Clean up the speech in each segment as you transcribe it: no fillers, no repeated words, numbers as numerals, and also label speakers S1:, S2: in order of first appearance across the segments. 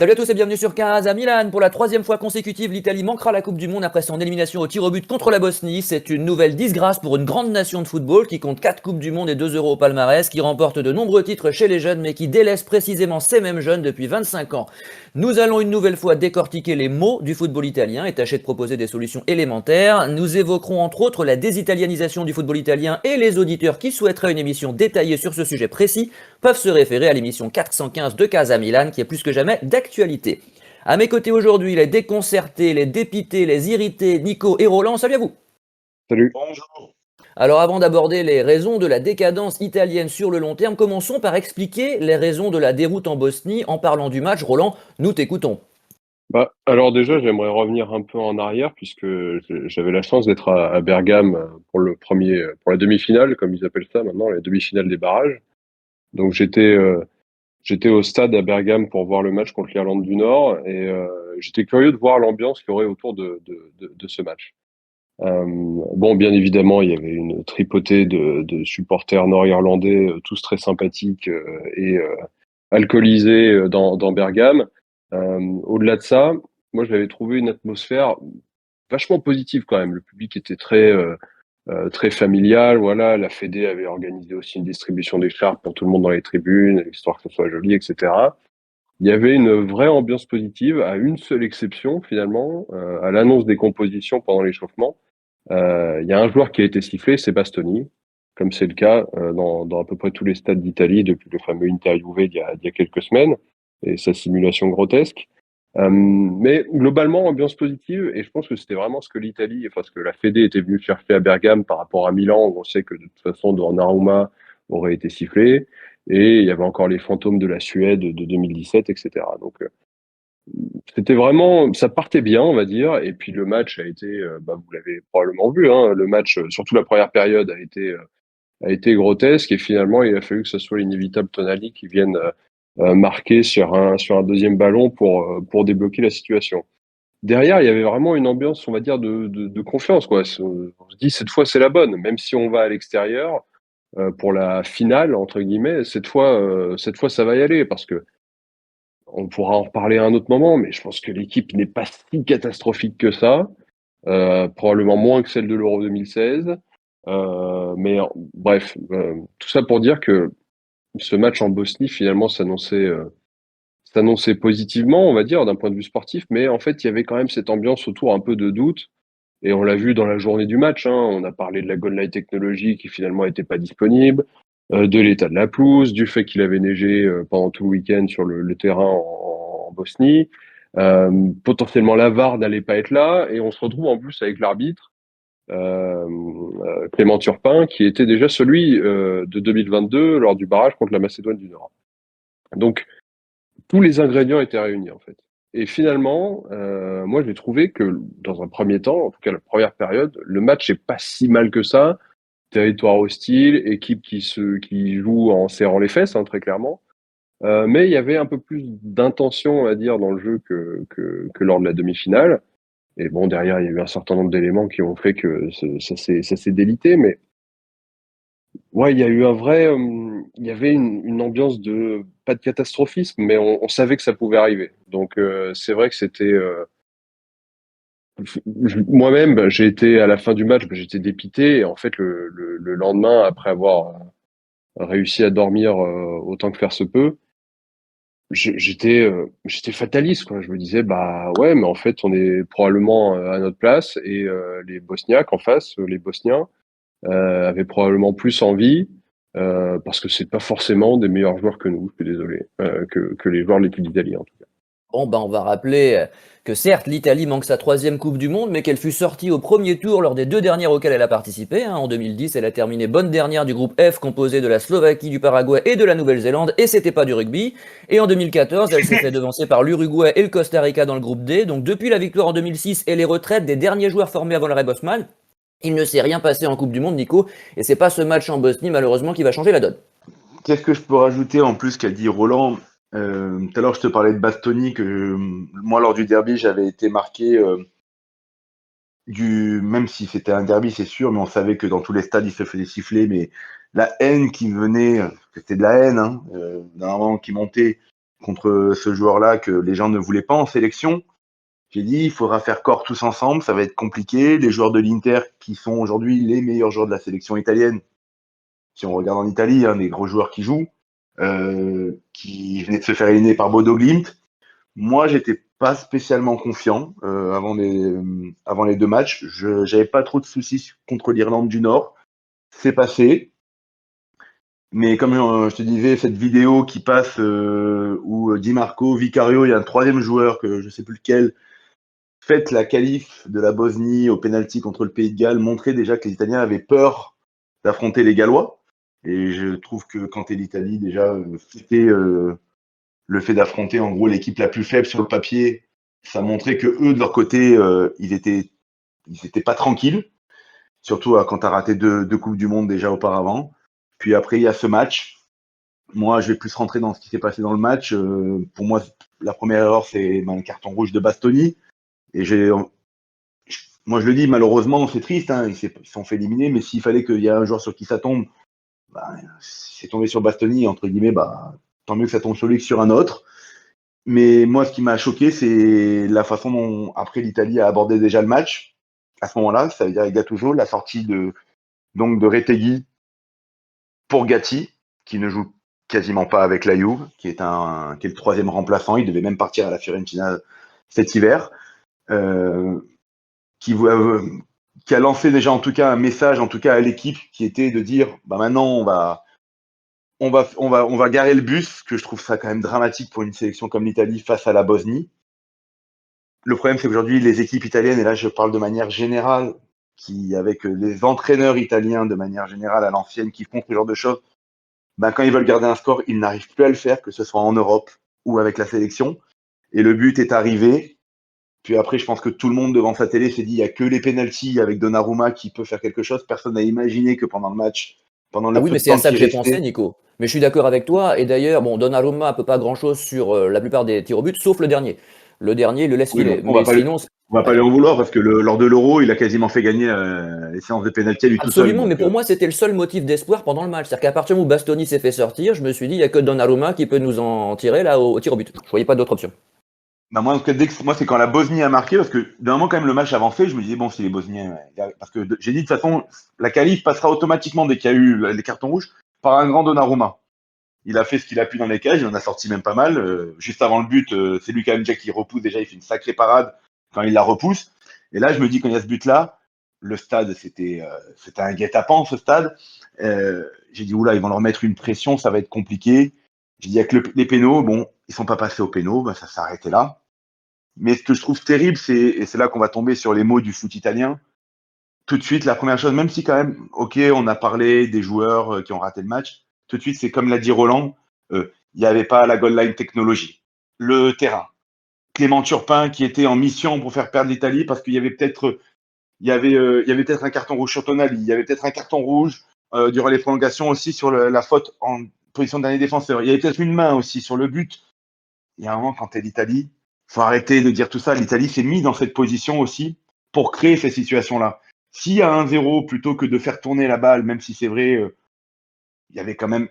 S1: Salut à tous et bienvenue sur Casa Milan. Pour la troisième fois consécutive, l'Italie manquera la Coupe du Monde après son élimination au tir au but contre la Bosnie. C'est une nouvelle disgrâce pour une grande nation de football qui compte 4 Coupes du Monde et 2 euros au palmarès, qui remporte de nombreux titres chez les jeunes mais qui délaisse précisément ces mêmes jeunes depuis 25 ans. Nous allons une nouvelle fois décortiquer les maux du football italien et tâcher de proposer des solutions élémentaires. Nous évoquerons entre autres la désitalianisation du football italien et les auditeurs qui souhaiteraient une émission détaillée sur ce sujet précis peuvent se référer à l'émission 415 de Casa Milan qui est plus que jamais d'actualité. À mes côtés aujourd'hui, les déconcertés, les dépités, les irrités, Nico et Roland, salut à vous.
S2: Salut.
S3: Bonjour.
S1: Alors avant d'aborder les raisons de la décadence italienne sur le long terme, commençons par expliquer les raisons de la déroute en Bosnie en parlant du match. Roland, nous t'écoutons.
S2: Alors déjà, j'aimerais revenir un peu en arrière puisque j'avais la chance d'être à Bergame pour pour la demi-finale, comme ils appellent ça maintenant, la demi-finale des barrages. Donc j'étais au stade à Bergame pour voir le match contre l'Irlande du Nord et j'étais curieux de voir l'ambiance qu'il y aurait autour de ce match. Bon, bien évidemment, il y avait une tripotée de supporters nord-irlandais, tous très sympathiques et alcoolisés dans Bergame. Au-delà de ça, moi, j'avais trouvé une atmosphère vachement positive quand même. Le public était très familial. Voilà, la Fédé avait organisé aussi une distribution d'écharpes pour tout le monde dans les tribunes, histoire que ce soit joli, etc. Il y avait une vraie ambiance positive, à une seule exception finalement, à l'annonce des compositions pendant l'échauffement. Il y a un joueur qui a été sifflé, c'est Bastoni, comme c'est le cas dans à peu près tous les stades d'Italie depuis le fameux interviewé il y a quelques semaines et sa simulation grotesque. Mais globalement, ambiance positive, et je pense que c'était vraiment ce que l'Italie, enfin ce que la Fédé était venue chercher à Bergame par rapport à Milan, où on sait que de toute façon Donnarumma aurait été sifflé, et il y avait encore les fantômes de la Suède de 2017, etc. Donc c'était vraiment, ça partait bien, on va dire, et puis le match a été, vous l'avez probablement vu, hein, le match, surtout la première période, a été grotesque, et finalement il a fallu que ce soit l'inévitable Tonali qui vienne marquer sur un deuxième ballon pour débloquer la situation. Derrière, il y avait vraiment une ambiance, on va dire, de confiance, quoi. On se dit, cette fois, c'est la bonne, même si on va à l'extérieur pour la finale, entre guillemets, cette fois, ça va y aller, parce que on pourra en reparler à un autre moment, mais je pense que l'équipe n'est pas si catastrophique que ça, probablement moins que celle de l'Euro 2016. Bref, tout ça pour dire que ce match en Bosnie, finalement, s'annonçait positivement, on va dire, d'un point de vue sportif, mais en fait, il y avait quand même cette ambiance autour un peu de doute, et on l'a vu dans la journée du match, hein, on a parlé de la Goal Line Technology qui finalement n'était pas disponible, de l'état de la pelouse, du fait qu'il avait neigé pendant tout le week-end sur le terrain en Bosnie, potentiellement la VAR n'allait pas être là, et on se retrouve en plus avec l'arbitre, Clément Turpin, qui était déjà celui de 2022 lors du barrage contre la Macédoine du Nord. Donc, tous les ingrédients étaient réunis en fait. Et finalement, moi j'ai trouvé que dans un premier temps, en tout cas la première période, le match est pas si mal que ça. Territoire hostile, équipe qui joue en serrant les fesses, hein, très clairement. Mais il y avait un peu plus d'intention, on va dire, dans le jeu que lors de la demi-finale. Et bon, derrière, il y a eu un certain nombre d'éléments qui ont fait que ça s'est délité, mais ouais, il y a eu il y avait une ambiance pas de catastrophisme, mais on savait que ça pouvait arriver. Donc c'est vrai que c'était, moi-même, j'ai été à la fin du match, j'étais dépité. Et en fait, le lendemain, après avoir réussi à dormir autant que faire se peut, j'étais fataliste, quoi. Je me disais, bah ouais, mais en fait, on est probablement à notre place, et les Bosniaques en face, les Bosniens, avaient probablement plus envie, parce que c'est pas forcément des meilleurs joueurs que nous, je suis désolé, que les joueurs de l'équipe d'Italie en tout cas.
S1: Bon, on va rappeler que certes, l'Italie manque sa troisième Coupe du Monde, mais qu'elle fut sortie au premier tour lors des 2 dernières auxquelles elle a participé. En 2010, elle a terminé bonne dernière du groupe F composé de la Slovaquie, du Paraguay et de la Nouvelle-Zélande, et c'était pas du rugby. Et en 2014, elle s'est fait devancer par l'Uruguay et le Costa Rica dans le groupe D. Donc depuis la victoire en 2006 et les retraites des derniers joueurs formés avant l'arrêt Bosman, il ne s'est rien passé en Coupe du Monde, Nico, et c'est pas ce match en Bosnie, malheureusement, qui va changer la donne.
S3: Qu'est-ce que je peux rajouter en plus qu'a dit Roland? Tout à l'heure, je te parlais de Bastoni, que moi, lors du derby, j'avais été marqué même si c'était un derby, c'est sûr, mais on savait que dans tous les stades, il se faisait siffler, mais la haine qui venait, que c'était de la haine, hein, d'un moment qui montait, contre ce joueur-là que les gens ne voulaient pas en sélection. J'ai dit, il faudra faire corps tous ensemble, ça va être compliqué. Les joueurs de l'Inter, qui sont aujourd'hui les meilleurs joueurs de la sélection italienne, si on regarde en Italie, des gros joueurs qui jouent, qui venaient de se faire éliminer par Bodo Glimt. Moi, j'étais pas spécialement confiant avant les 2 matchs. J'avais pas trop de soucis contre l'Irlande du Nord. C'est passé. Mais comme je te disais, cette vidéo qui passe où Di Marco, Vicario, il y a un troisième joueur que je sais plus lequel, fait la qualif de la Bosnie au penalty contre le Pays de Galles, montrait déjà que les Italiens avaient peur d'affronter les Gallois. Et je trouve que quand t'es l'Italie, déjà, c'était le fait d'affronter en gros l'équipe la plus faible sur le papier, ça montrait que eux de leur côté, ils étaient pas tranquilles, surtout quand tu as raté deux coupes du monde déjà auparavant. Puis après il y a ce match. Moi, je vais plus rentrer dans ce qui s'est passé dans le match. Pour moi, la première erreur, c'est le carton rouge de Bastoni. Et moi, je le dis, malheureusement, c'est triste. Ils se sont fait éliminer, mais s'il fallait qu'il y ait un joueur sur qui ça tombe, c'est tombé sur Bastoni, entre guillemets, tant mieux que ça tombe sur lui que sur un autre. Mais moi, ce qui m'a choqué, c'est la façon dont, après, l'Italie a abordé déjà le match. À ce moment-là, ça veut dire avec Gattuso, la sortie de Retegui pour Gatti, qui ne joue quasiment pas avec la Juve, qui est le troisième remplaçant. Il devait même partir à la Fiorentina cet hiver. Qui a lancé déjà en tout cas un message en tout cas à l'équipe qui était de dire maintenant on va garer le bus, que je trouve ça quand même dramatique pour une sélection comme l'Italie face à la Bosnie. Le problème, c'est qu'aujourd'hui, les équipes italiennes, et là je parle de manière générale, avec les entraîneurs italiens de manière générale à l'ancienne qui font ce genre de choses, quand ils veulent garder un score, ils n'arrivent plus à le faire, que ce soit en Europe ou avec la sélection. Et le but est arrivé. Puis après, je pense que tout le monde devant sa télé s'est dit il n'y a que les pénaltys avec Donnarumma qui peut faire quelque chose. Personne n'a imaginé que pendant le match, pendant le
S1: Ah oui,
S3: peu
S1: mais
S3: de
S1: c'est à
S3: temps
S1: ça
S3: qui
S1: que j'ai
S3: restait,
S1: pensé, Nico. Mais je suis d'accord avec toi. Et d'ailleurs, bon, Donnarumma ne peut pas grand-chose sur la plupart des tirs au but, sauf le dernier. Le dernier, il le laisse
S3: oui,
S1: filer.
S3: on va
S1: Mais
S3: pas,
S1: sinon,
S3: on va pas
S1: ouais.
S3: lui en vouloir parce que lors de l'Euro, il a quasiment fait gagner les séances de pénalty à lui tout seul.
S1: Absolument, mais
S3: Donc,
S1: pour moi, c'était le seul motif d'espoir pendant le match. C'est-à-dire qu'à partir du moment où Bastoni s'est fait sortir, je me suis dit, il n'y a que Donnarumma qui peut nous en tirer là au tir au but. Je ne voyais pas d'autre option.
S3: moi, en tout cas, moi, c'est quand la Bosnie a marqué, parce que d'un moment, quand même, le match avançait, je me disais, bon, si les Bosniens. Parce que j'ai dit, de toute façon, la qualif passera automatiquement dès qu'il y a eu les cartons rouges par un grand Donnarumma. Il a fait ce qu'il a pu dans les cages, il en a sorti même pas mal. Juste avant le but, c'est lui quand même qui repousse déjà, il fait une sacrée parade quand il la repousse. Et là, je me dis, quand il y a ce but-là, le stade, c'était un guet-apens, ce stade. J'ai dit, oula, ils vont leur mettre une pression, ça va être compliqué. J'ai dit, avec les pénaux, bon, ils sont pas passés aux pénaux, ça s'est arrêté là. Mais ce que je trouve terrible, et c'est là qu'on va tomber sur les mots du foot italien, tout de suite, la première chose, même si quand même, ok, on a parlé des joueurs qui ont raté le match, tout de suite, c'est comme l'a dit Roland, il n'y avait pas la goal line technologie. Le terrain. Clément Turpin qui était en mission pour faire perdre l'Italie parce qu'il y avait peut-être un carton rouge sur Tonali, il y avait peut-être un carton rouge durant les prolongations aussi sur la faute en position de dernier défenseur. Il y avait peut-être une main aussi sur le but. Il y a un moment, quand tu es l'Italie, il faut arrêter de dire tout ça. L'Italie s'est mise dans cette position aussi pour créer ces situations-là. S'il y a 1-0, plutôt que de faire tourner la balle, même si c'est vrai, il y avait quand même.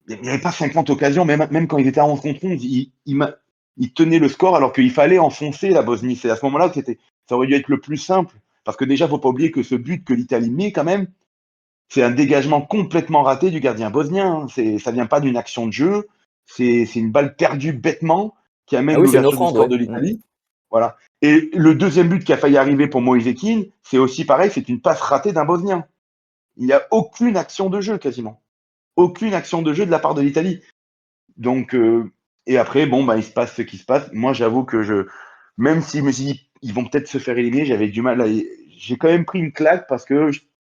S3: Il n'y avait pas 50 occasions, même quand ils étaient à 11 contre 11, ils tenaient le score alors qu'il fallait enfoncer la Bosnie. C'est à ce moment-là que ça aurait dû être le plus simple. Parce que déjà, il ne faut pas oublier que ce but que l'Italie met quand même, c'est un dégagement complètement raté du gardien bosnien. Ça ne vient pas d'une action de jeu. C'est une balle perdue bêtement qui
S1: Ah
S3: amène
S1: oui, c'est une
S3: l'ouverture du
S1: offrande,
S3: score
S1: ouais.
S3: de l'Italie. Voilà. Et le deuxième but qui a failli arriver pour Moïse Kean, c'est aussi pareil, c'est une passe ratée d'un Bosnien. Il n'y a aucune action de jeu quasiment. Aucune action de jeu de la part de l'Italie. Donc, et après, il se passe ce qui se passe. Moi, j'avoue que même si je me suis dit, ils vont peut-être se faire éliminer, j'avais du mal j'ai quand même pris une claque parce que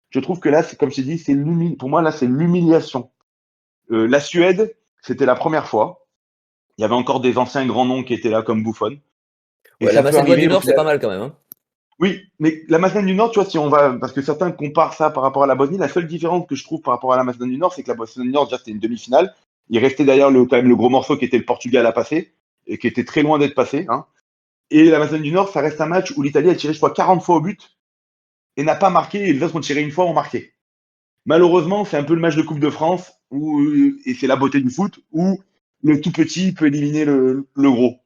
S3: je trouve que là, c'est comme je t'ai dit, pour moi, là, c'est l'humiliation. La Suède, c'était la première fois. Il y avait encore des anciens grands noms qui étaient là comme Buffon. Et
S1: Ouais, la
S3: ça peut
S1: Macédoine du
S3: arriver au
S1: Nord, c'est
S3: final.
S1: pas mal quand même, hein.
S3: Oui, mais la Macédoine du Nord, tu vois, si on va, parce que certains comparent ça par rapport à la Bosnie, la seule différence que je trouve par rapport à la Macédoine du Nord, c'est que la Macédoine du Nord, déjà, c'était une demi-finale. Il restait d'ailleurs quand même le gros morceau qui était le Portugal à passer, et qui était très loin d'être passé. Et la Macédoine du Nord, ça reste un match où l'Italie a tiré, je crois, 40 fois au but, et n'a pas marqué, et les autres ont tiré une fois, ont marqué. Malheureusement, c'est un peu le match de Coupe de France, et c'est la beauté du foot, où le tout petit peut éliminer le gros.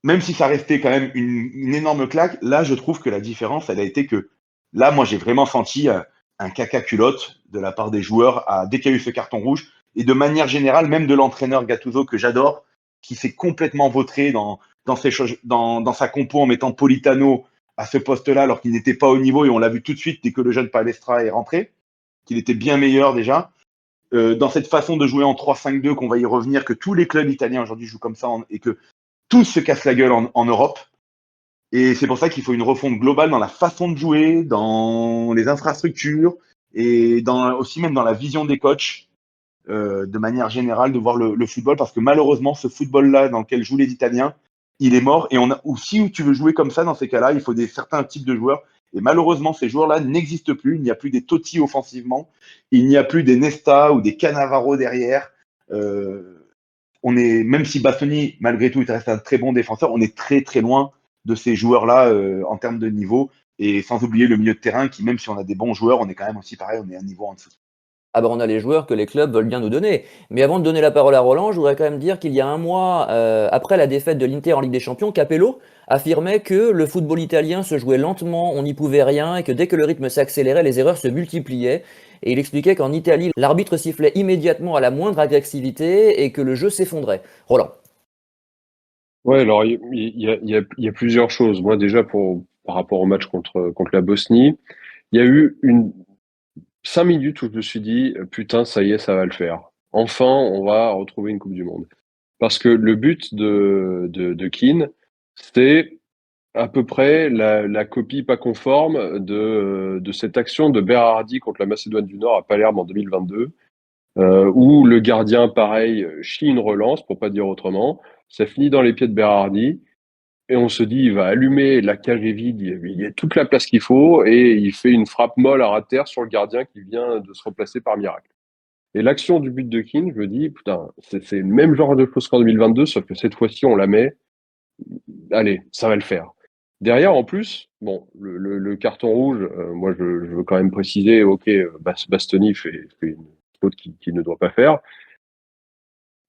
S3: Même si ça restait quand même une énorme claque, là, je trouve que la différence, elle a été que là, moi, j'ai vraiment senti un caca culotte de la part des joueurs dès qu'il y a eu ce carton rouge. Et de manière générale, même de l'entraîneur Gattuso, que j'adore, qui s'est complètement vautré dans sa compo en mettant Politano à ce poste-là, alors qu'il n'était pas au niveau. Et on l'a vu tout de suite dès que le jeune Palestra est rentré, qu'il était bien meilleur déjà. Dans cette façon de jouer en 3-5-2, qu'on va y revenir, que tous les clubs italiens aujourd'hui jouent comme ça, et que tous se cassent la gueule en Europe. Et c'est pour ça qu'il faut une refonte globale dans la façon de jouer, dans les infrastructures et aussi même dans la vision des coachs, de manière générale, de voir le football. Parce que malheureusement, ce football-là dans lequel jouent les Italiens, il est mort. Et si tu veux jouer comme ça, dans ces cas-là, il faut certains types de joueurs. Et malheureusement, ces joueurs-là n'existent plus. Il n'y a plus des Totti offensivement. Il n'y a plus des Nesta ou des Cannavaro derrière. Même si Bastoni, malgré tout, il reste un très bon défenseur, on est très très loin de ces joueurs-là en termes de niveau. Et sans oublier le milieu de terrain qui, même si on a des bons joueurs, on est quand même aussi pareil, on est un niveau en dessous.
S1: Ah bah on a les joueurs que les clubs veulent bien nous donner. Mais avant de donner la parole à Roland, je voudrais quand même dire qu'il y a un mois, après la défaite de l'Inter en Ligue des Champions, Capello affirmait que le football italien se jouait lentement, on n'y pouvait rien, et que dès que le rythme s'accélérait, les erreurs se multipliaient. Et il expliquait qu'en Italie, l'arbitre sifflait immédiatement à la moindre agressivité et que le jeu s'effondrait. Roland.
S2: Ouais, alors il y a plusieurs choses. Moi, déjà, par rapport au match contre la Bosnie, il y a eu 5 minutes où je me suis dit, putain, ça y est, ça va le faire. Enfin, on va retrouver une Coupe du Monde. Parce que le but de Keane, c'était à peu près la copie pas conforme de cette action de Berardi contre la Macédoine du Nord à Palerme en 2022, où le gardien, pareil, chie une relance, pour pas dire autrement. Ça finit dans les pieds de Berardi. Et on se dit, il va allumer, la cage est vide, il y a toute la place qu'il faut, et il fait une frappe molle à ras terre sur le gardien qui vient de se replacer par miracle. Et l'action du but de Keane, je me dis, putain, c'est le même genre de chose qu'en 2022, sauf que cette fois-ci, on la met. Allez, ça va le faire. Derrière, en plus, bon, le carton rouge, moi, je veux quand même préciser, ok, Bastoni fait une faute qu'il ne doit pas faire.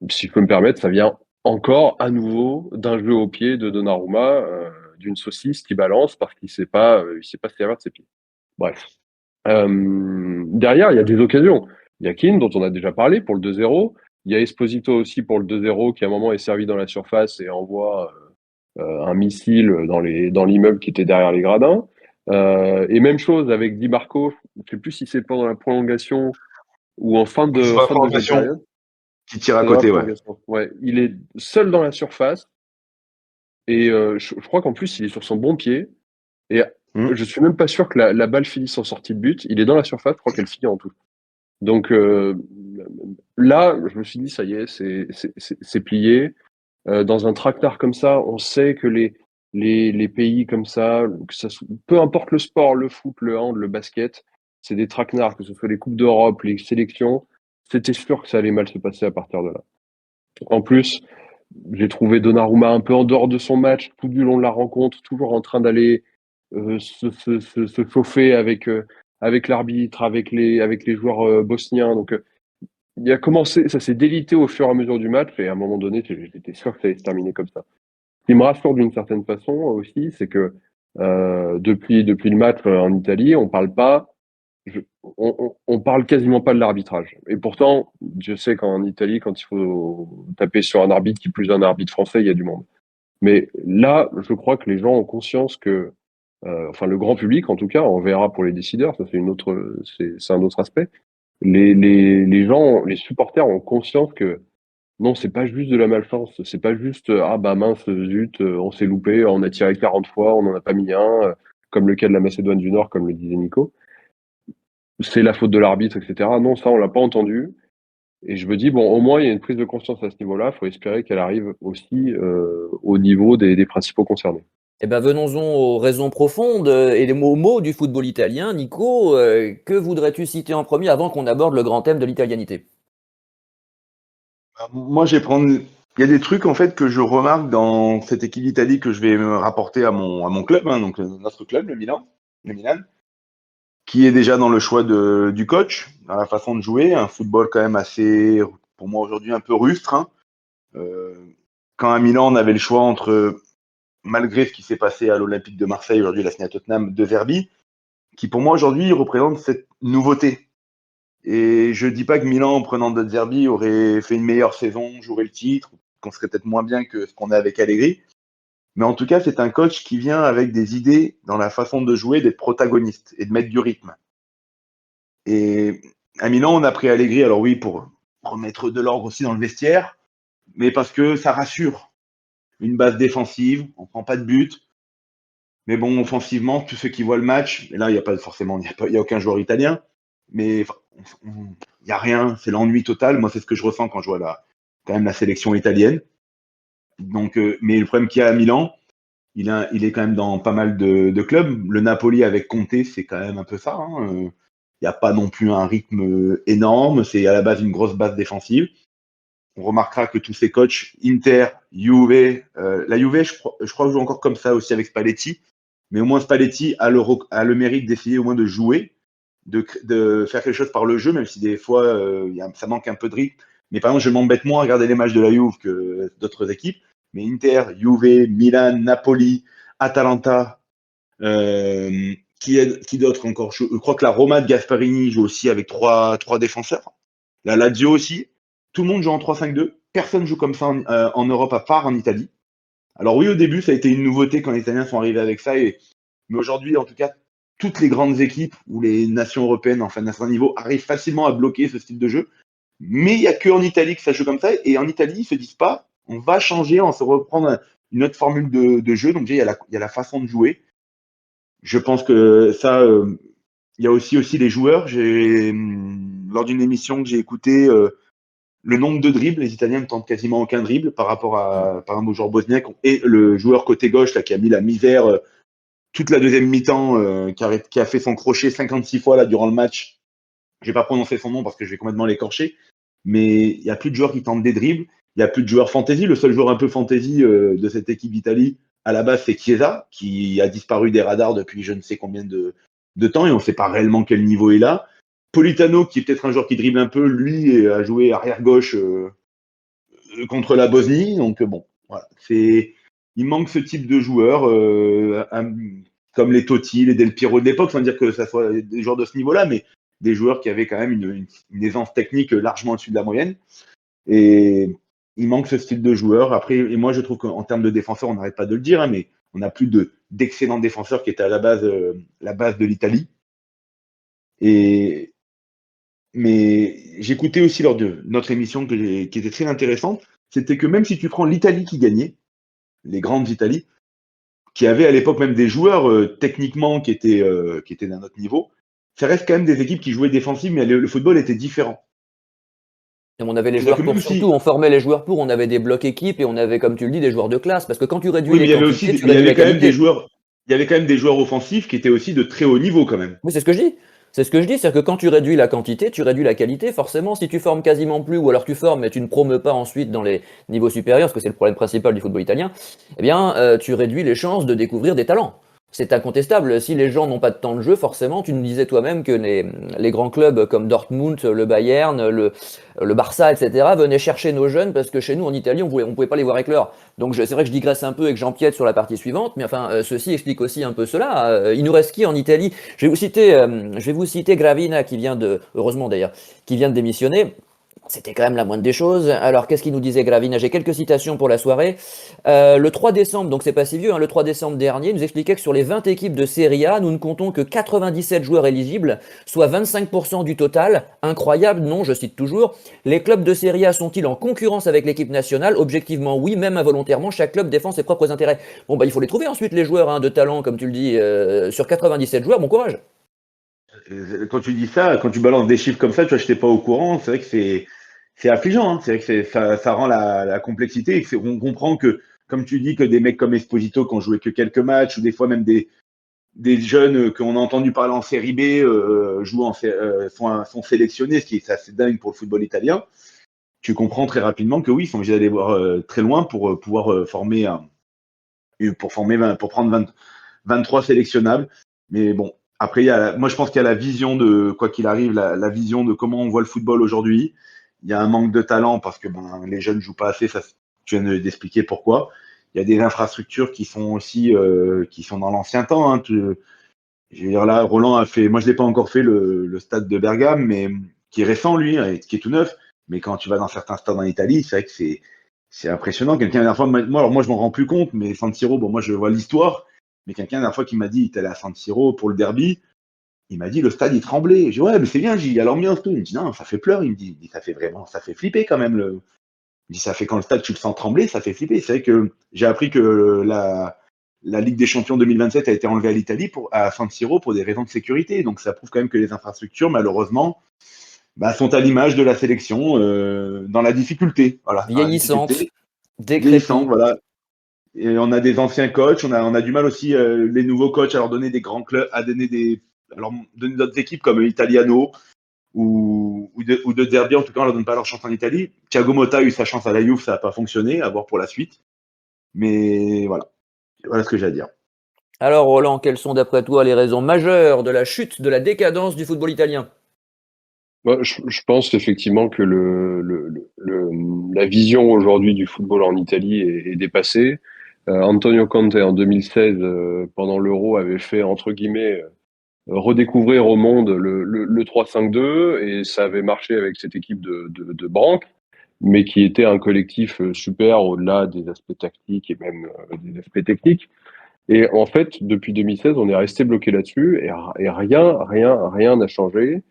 S2: Si je peux me permettre, ça vient encore à nouveau d'un jeu au pied de Donnarumma, d'une saucisse qui balance parce qu'il sait pas se servir de ses pieds. Bref. Derrière, il y a des occasions. Il y a Keane, dont on a déjà parlé, pour le 2-0. Il y a Esposito aussi pour le 2-0, qui à un moment est servi dans la surface et envoie un missile dans l'immeuble qui était derrière les gradins. Et même chose avec Di Marco, je ne sais plus si c'est pendant la prolongation ou en fin
S3: C'est
S2: de
S3: pas la
S2: deuxième
S3: prolongation
S2: période.
S3: qui tire à
S2: C'est dans la
S3: côté, ouais.
S2: prolongation. Ouais, il est seul dans la surface et je crois qu'en plus il est sur son bon pied et je suis même pas sûr que la balle finisse en sortie de but. Il est dans la surface, je crois qu'elle finit en touche. Donc là, je me suis dit ça y est, c'est plié. Dans un tractard comme ça, on sait que les pays comme ça, peu importe le sport, le foot, le hand, le basket, c'est des traquenards, que ce soit les coupes d'Europe, les sélections. C'était sûr que ça allait mal se passer à partir de là. En plus, j'ai trouvé Donnarumma un peu en dehors de son match tout du long de la rencontre, toujours en train d'aller se chauffer avec l'arbitre, avec les joueurs bosniens. Donc, il a commencé, ça s'est délité au fur et à mesure du match, et à un moment donné, j'étais sûr que ça allait se terminer comme ça. Ce qui me rassure d'une certaine façon aussi, c'est que depuis le match en Italie, on parle pas on parle quasiment pas de l'arbitrage. Et pourtant, je sais qu'en Italie, quand il faut taper sur un arbitre, qui plus un arbitre français, il y a du monde. Mais là, je crois que les gens ont conscience que, enfin le grand public en tout cas, on verra pour les décideurs, ça c'est un autre aspect. Les gens, les supporters ont conscience que non, c'est pas juste de la malchance, c'est pas juste ah bah mince, zut, on s'est loupé, on a tiré 40 fois, on n'en a pas mis un, comme le cas de la Macédoine du Nord, comme le disait Nico. C'est la faute de l'arbitre, etc. Non, ça, on l'a pas entendu. Et je me dis, bon, au moins, il y a une prise de conscience à ce niveau-là. Il faut espérer qu'elle arrive aussi au niveau des principaux concernés.
S1: Eh ben venons-en aux raisons profondes et les mots du football italien. Nico, que voudrais-tu citer en premier avant qu'on aborde le grand thème de l'italianité?
S3: Moi, il y a des trucs en fait que je remarque dans cette équipe d'Italie que je vais me rapporter à mon club, hein, donc notre club, le Milan, qui est déjà dans le choix du coach, dans la façon de jouer, un football quand même assez, pour moi aujourd'hui, un peu rustre, hein, Quand à Milan, on avait le choix entre, malgré ce qui s'est passé à l'Olympique de Marseille, aujourd'hui il a signé à Tottenham, De Zerbi, qui pour moi aujourd'hui représente cette nouveauté. Et je dis pas que Milan, en prenant De Zerbi, aurait fait une meilleure saison, jouerait le titre, qu'on serait peut-être moins bien que ce qu'on a avec Allegri. Mais en tout cas, c'est un coach qui vient avec des idées dans la façon de jouer, d'être protagoniste et de mettre du rythme. Et à Milan, on a pris Allegri, alors oui, pour remettre de l'ordre aussi dans le vestiaire, mais parce que ça rassure. Une base défensive, on prend pas de but. Mais bon, offensivement, tous ceux qui voient le match, et là, il n'y a pas forcément, il y a aucun joueur italien, mais il n'y a rien, c'est l'ennui total. Moi, c'est ce que je ressens quand je vois quand même la sélection italienne. Donc, mais le problème qu'il y a à Milan, il est quand même dans pas mal de clubs. Le Napoli avec Conte, c'est quand même un peu ça. Hein. Il n'y a pas non plus un rythme énorme. C'est à la base une grosse base défensive. On remarquera que tous ces coachs, Inter, Juve, la Juve, je crois joue encore comme ça aussi avec Spalletti. Mais au moins Spalletti a le mérite d'essayer au moins de jouer, de faire quelque chose par le jeu, même si des fois ça manque un peu de rythme. Mais par exemple, je m'embête moins à regarder les matchs de la Juve que d'autres équipes. Mais Inter, Juve, Milan, Napoli, Atalanta, qui d'autre encore? Je crois que la Roma de Gasparini joue aussi avec trois défenseurs. La Lazio aussi. Tout le monde joue en 3-5-2. Personne joue comme ça en Europe à part en Italie. Alors oui, au début, ça a été une nouveauté quand les Italiens sont arrivés avec ça. Mais aujourd'hui, en tout cas, toutes les grandes équipes ou les nations européennes, enfin d'un certain niveau, arrivent facilement à bloquer ce style de jeu. Mais il n'y a qu'en Italie que ça joue comme ça. Et en Italie, ils se disent pas, on va changer, on va se reprendre une autre formule de jeu. Donc déjà, il y a la façon de jouer. Je pense que ça, il y a aussi les joueurs. Lors d'une émission que j'ai écoutée, le nombre de dribbles, les Italiens ne tentent quasiment aucun dribble par rapport à, par exemple, au joueur bosniaque. Et le joueur côté gauche, là, qui a mis la misère toute la deuxième mi-temps, qui a fait son crochet 56 fois là, durant le match. Je vais pas prononcer son nom parce que je vais complètement l'écorcher. Mais il n'y a plus de joueurs qui tentent des dribbles. Il n'y a plus de joueurs fantasy. Le seul joueur un peu fantasy de cette équipe d'Italie, à la base, c'est Chiesa, qui a disparu des radars depuis je ne sais combien de temps et on ne sait pas réellement quel niveau il a. Politano, qui est peut-être un joueur qui dribble un peu, lui a joué arrière-gauche contre la Bosnie. Donc bon, voilà. Il manque ce type de joueurs, comme les Totti, les Del Piero de l'époque, sans dire que ça soit des joueurs de ce niveau-là, mais des joueurs qui avaient quand même une aisance technique largement au-dessus de la moyenne. Et il manque ce style de joueur. Après, et moi, je trouve qu'en termes de défenseurs, on n'arrête pas de le dire, hein, mais on n'a plus d'excellents défenseurs qui étaient à la base de l'Italie. Mais j'écoutais aussi lors de notre émission qui était très intéressante, c'était que même si tu prends l'Italie qui gagnait, les grandes Italies, qui avaient à l'époque même des joueurs techniquement qui étaient d'un autre niveau, ça reste quand même des équipes qui jouaient défensives, mais le football était différent.
S1: Et on avait les
S3: C'est-à-dire
S1: joueurs
S3: que
S1: pour
S3: même
S1: surtout,
S3: si,
S1: on formait les joueurs pour, on avait des blocs équipes et on avait, comme tu le dis, des joueurs de classe. Parce que quand tu réduis
S3: oui, mais
S1: les quantités, tu
S3: il y
S1: réduis
S3: avait
S1: la
S3: quand même des
S1: qualité.
S3: joueurs, il y avait quand même des joueurs offensifs qui étaient aussi de très haut niveau quand même.
S1: Oui, c'est ce que je dis. C'est ce que je dis, c'est que quand tu réduis la quantité, tu réduis la qualité. Forcément, si tu formes quasiment plus, ou alors tu formes mais tu ne promeus pas ensuite dans les niveaux supérieurs, parce que c'est le problème principal du football italien, eh bien, tu réduis les chances de découvrir des talents. C'est incontestable. Si les gens n'ont pas de temps de jeu, forcément, tu nous disais toi-même que les grands clubs comme Dortmund, le Bayern, le Barça, etc., venaient chercher nos jeunes parce que chez nous, en Italie, on pouvait pas les voir éclore. Donc c'est vrai que je digresse un peu et que j'empiète sur la partie suivante, mais enfin, ceci explique aussi un peu cela. Il nous reste qui en Italie? Je vais vous citer Gravina qui vient heureusement d'ailleurs, qui vient de démissionner. C'était quand même la moindre des choses. Alors, qu'est-ce qu'il nous disait Gravina? J'ai quelques citations pour la soirée. Le 3 décembre, donc c'est pas si vieux, hein, le 3 décembre dernier, il nous expliquait que sur les 20 équipes de Serie A, nous ne comptons que 97 joueurs éligibles, soit 25% du total. Incroyable, non, je cite toujours. Les clubs de Serie A sont-ils en concurrence avec l'équipe nationale? Objectivement, oui, même involontairement, chaque club défend ses propres intérêts. Bon, bah, il faut les trouver ensuite, les joueurs hein, de talent, comme tu le dis, sur 97 joueurs, bon courage.
S3: Quand tu dis ça, quand tu balances des chiffres comme ça, tu vois, je n'étais pas au courant. C'est vrai que c'est affligeant. Hein. C'est vrai que ça rend la complexité. Et on comprend que, comme tu dis, que des mecs comme Esposito qui ont joué que quelques matchs, ou des fois même des jeunes qu'on a entendu parler en série B sont sélectionnés, ce qui est assez dingue pour le football italien. Tu comprends très rapidement que oui, ils sont obligés d'aller voir très loin pour pouvoir pour prendre 23 sélectionnables. Mais bon, après, moi je pense qu'il y a la vision de, quoi qu'il arrive, la vision de comment on voit le football aujourd'hui. Il y a un manque de talent parce que les jeunes jouent pas assez, ça tu viens d'expliquer pourquoi. Il y a des infrastructures qui sont aussi qui sont dans l'ancien temps. Hein. Je veux dire là, Roland a fait, moi je l'ai pas encore fait le stade de Bergame, mais qui est récent lui, qui est tout neuf. Mais quand tu vas dans certains stades en Italie, c'est vrai que c'est impressionnant. Quelqu'un la dernière fois, moi je m'en rends plus compte, mais San Siro, bon moi je vois l'histoire, mais quelqu'un la dernière fois qui m'a dit, il était allé à San Siro pour le derby, il m'a dit le stade il tremblait. J'ai dit ouais mais c'est bien, il y a l'ambiance tout. Il me dit non ça fait peur, il me dit ça fait vraiment, ça fait flipper quand même il me dit ça fait quand le stade tu le sens trembler, ça fait flipper. C'est vrai que j'ai appris que la Ligue des Champions 2027 a été enlevée à l'Italie à San Siro pour des raisons de sécurité. Donc ça prouve quand même que les infrastructures malheureusement sont à l'image de la sélection dans la difficulté. Voilà, dans la
S1: Vieillissante,
S3: difficulté, vieillissant,
S1: décrépite.
S3: voilà. Et on a des anciens coachs, on a du mal aussi les nouveaux coachs à leur donner des grands clubs, à leur donner d'autres équipes comme Italiano ou de Derby, en tout cas on leur donne pas leur chance en Italie. Thiago Motta a eu sa chance à la Juve, ça n'a pas fonctionné, à voir pour la suite. Mais voilà ce que j'ai à dire.
S1: Alors Roland, quelles sont d'après toi les raisons majeures de la chute, de la décadence du football italien?
S2: Je pense effectivement que la vision aujourd'hui du football en Italie est dépassée. Antonio Conte en 2016, pendant l'Euro, avait fait entre guillemets redécouvrir au monde le 3-5-2 et ça avait marché avec cette équipe de Branque, mais qui était un collectif super au-delà des aspects tactiques et même des aspects techniques. Et en fait, depuis 2016, on est resté bloqué là-dessus et rien n'a changé.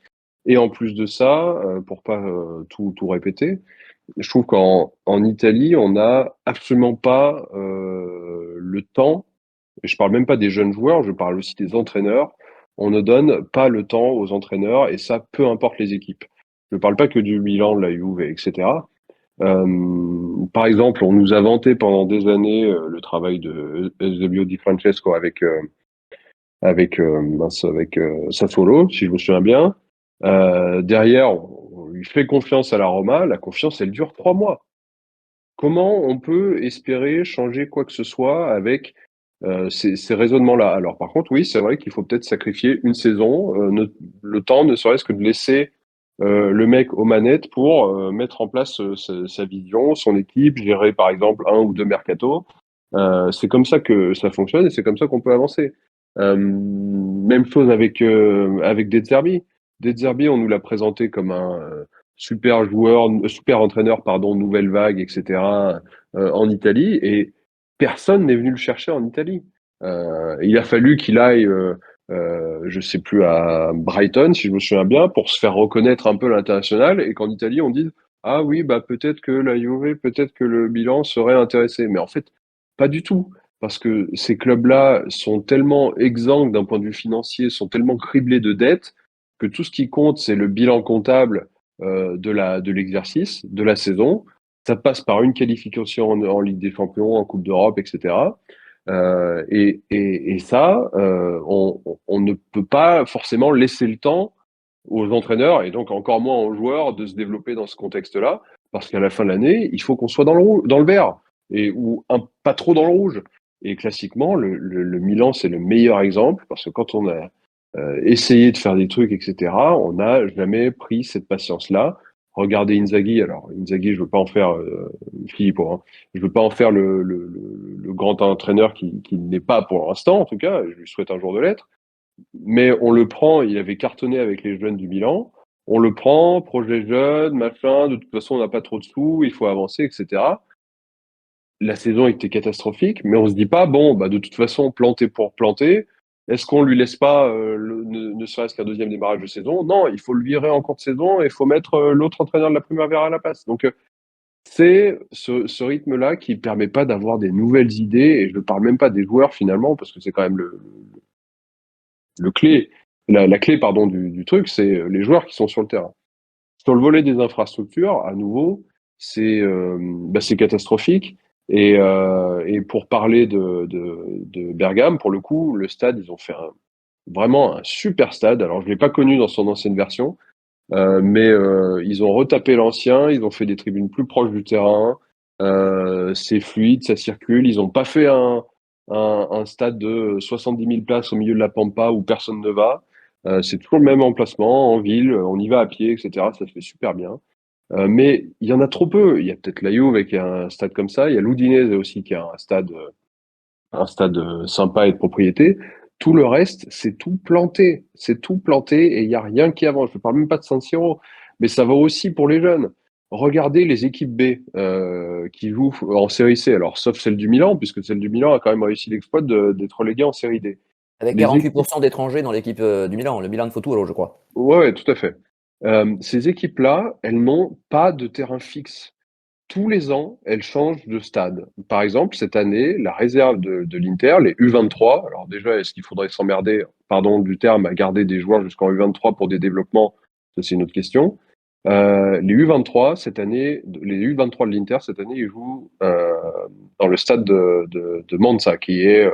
S2: Et en plus de ça, pour pas tout répéter, je trouve qu'en Italie, on n'a absolument pas le temps, et je parle même pas des jeunes joueurs, je parle aussi des entraîneurs, on ne donne pas le temps aux entraîneurs, et ça, peu importe les équipes. Je ne parle pas que du Milan, de la Juve, etc. Par exemple, on nous a vanté pendant des années le travail de Eusebio Di Francesco avec Sassuolo, si je me souviens bien. Derrière, on lui fait confiance à la Roma. La confiance, elle dure 3 mois. Comment on peut espérer changer quoi que ce soit avec ces raisonnements-là? Alors, par contre, oui, c'est vrai qu'il faut peut-être sacrifier une saison, le temps, ne serait-ce que de laisser le mec aux manettes pour mettre en place sa vision, son équipe, gérer par exemple 1 ou 2 mercatos. C'est comme ça que ça fonctionne et c'est comme ça qu'on peut avancer. Même chose avec De Zerbi. De Zerbi, on nous l'a présenté comme un super joueur, super entraîneur, pardon, nouvelle vague, etc. En Italie et personne n'est venu le chercher en Italie. Il a fallu qu'il aille, je sais plus, à Brighton, si je me souviens bien, pour se faire reconnaître un peu à l'international et qu'en Italie on dise ah oui, bah peut-être que la Juve, peut-être que le Milan serait intéressé, mais en fait pas du tout. Parce que ces clubs-là sont tellement exsangues d'un point de vue financier, sont tellement criblés de dettes, que tout ce qui compte, c'est le bilan comptable de l'exercice, de la saison. Ça passe par une qualification en Ligue des Champions, en Coupe d'Europe, etc. Et ça, on ne peut pas forcément laisser le temps aux entraîneurs et donc encore moins aux joueurs de se développer dans ce contexte-là, parce qu'à la fin de l'année, il faut qu'on soit dans le vert ou pas trop dans le rouge. Et classiquement, le Milan, c'est le meilleur exemple, parce que quand on a essayé de faire des trucs, etc., on n'a jamais pris cette patience-là. Regardez Inzaghi. Alors, Inzaghi, je veux pas en faire, Filippo, hein. Je veux pas en faire le grand entraîneur qui n'est pas pour l'instant, en tout cas. Je lui souhaite un jour de l'être. Mais on le prend, il avait cartonné avec les jeunes du Milan. On le prend, projet jeune, machin. De toute façon, on n'a pas trop de sous, il faut avancer, etc. La saison était catastrophique, mais on se dit pas, bon, bah, de toute façon, planter pour planter, est-ce qu'on lui laisse pas ne serait-ce qu'un deuxième démarrage de saison? Non, il faut le virer en cours de saison et il faut mettre l'autre entraîneur de la Primavera à la place. Donc, c'est ce rythme-là qui permet pas d'avoir des nouvelles idées, et je ne parle même pas des joueurs finalement, parce que c'est quand même le clé, la clé pardon, du truc, c'est les joueurs qui sont sur le terrain. Sur le volet des infrastructures, à nouveau, c'est catastrophique. Et pour parler de Bergame, pour le coup, le stade, ils ont fait vraiment un super stade. Alors, je l'ai pas connu dans son ancienne version, mais ils ont retapé l'ancien, ils ont fait des tribunes plus proches du terrain. C'est fluide, ça circule. Ils ont pas fait un stade de 70 000 places au milieu de la Pampa où personne ne va. C'est toujours le même emplacement en ville, on y va à pied, etc. Ça se fait super bien. Mais il y en a trop peu. Il y a peut-être la Juve qui a un stade comme ça. Il y a l'Udinese aussi qui a un stade sympa et de propriété. Tout le reste, c'est tout planté. C'est tout planté et il n'y a rien qui avance. Je ne parle même pas de San Siro, mais ça va aussi pour les jeunes. Regardez les équipes B qui jouent en série C. Alors, sauf celle du Milan, puisque celle du Milan a quand même réussi l'exploit d'être reléguée en série D.
S1: Avec
S2: Les équipes,
S1: 48% d'étrangers dans l'équipe du Milan, le Milan de Football, je crois.
S2: ouais, tout à fait. Ces équipes-là, elles n'ont pas de terrain fixe. Tous les ans, elles changent de stade. Par exemple, cette année, la réserve de l'Inter, les U23, alors déjà, est-ce qu'il faudrait s'emmerder, pardon du terme, à garder des joueurs jusqu'en U23 pour des développements? Ça, c'est une autre question. Les U23, cette année, les U23 de l'Inter, cette année, ils jouent dans le stade de Monza, qui est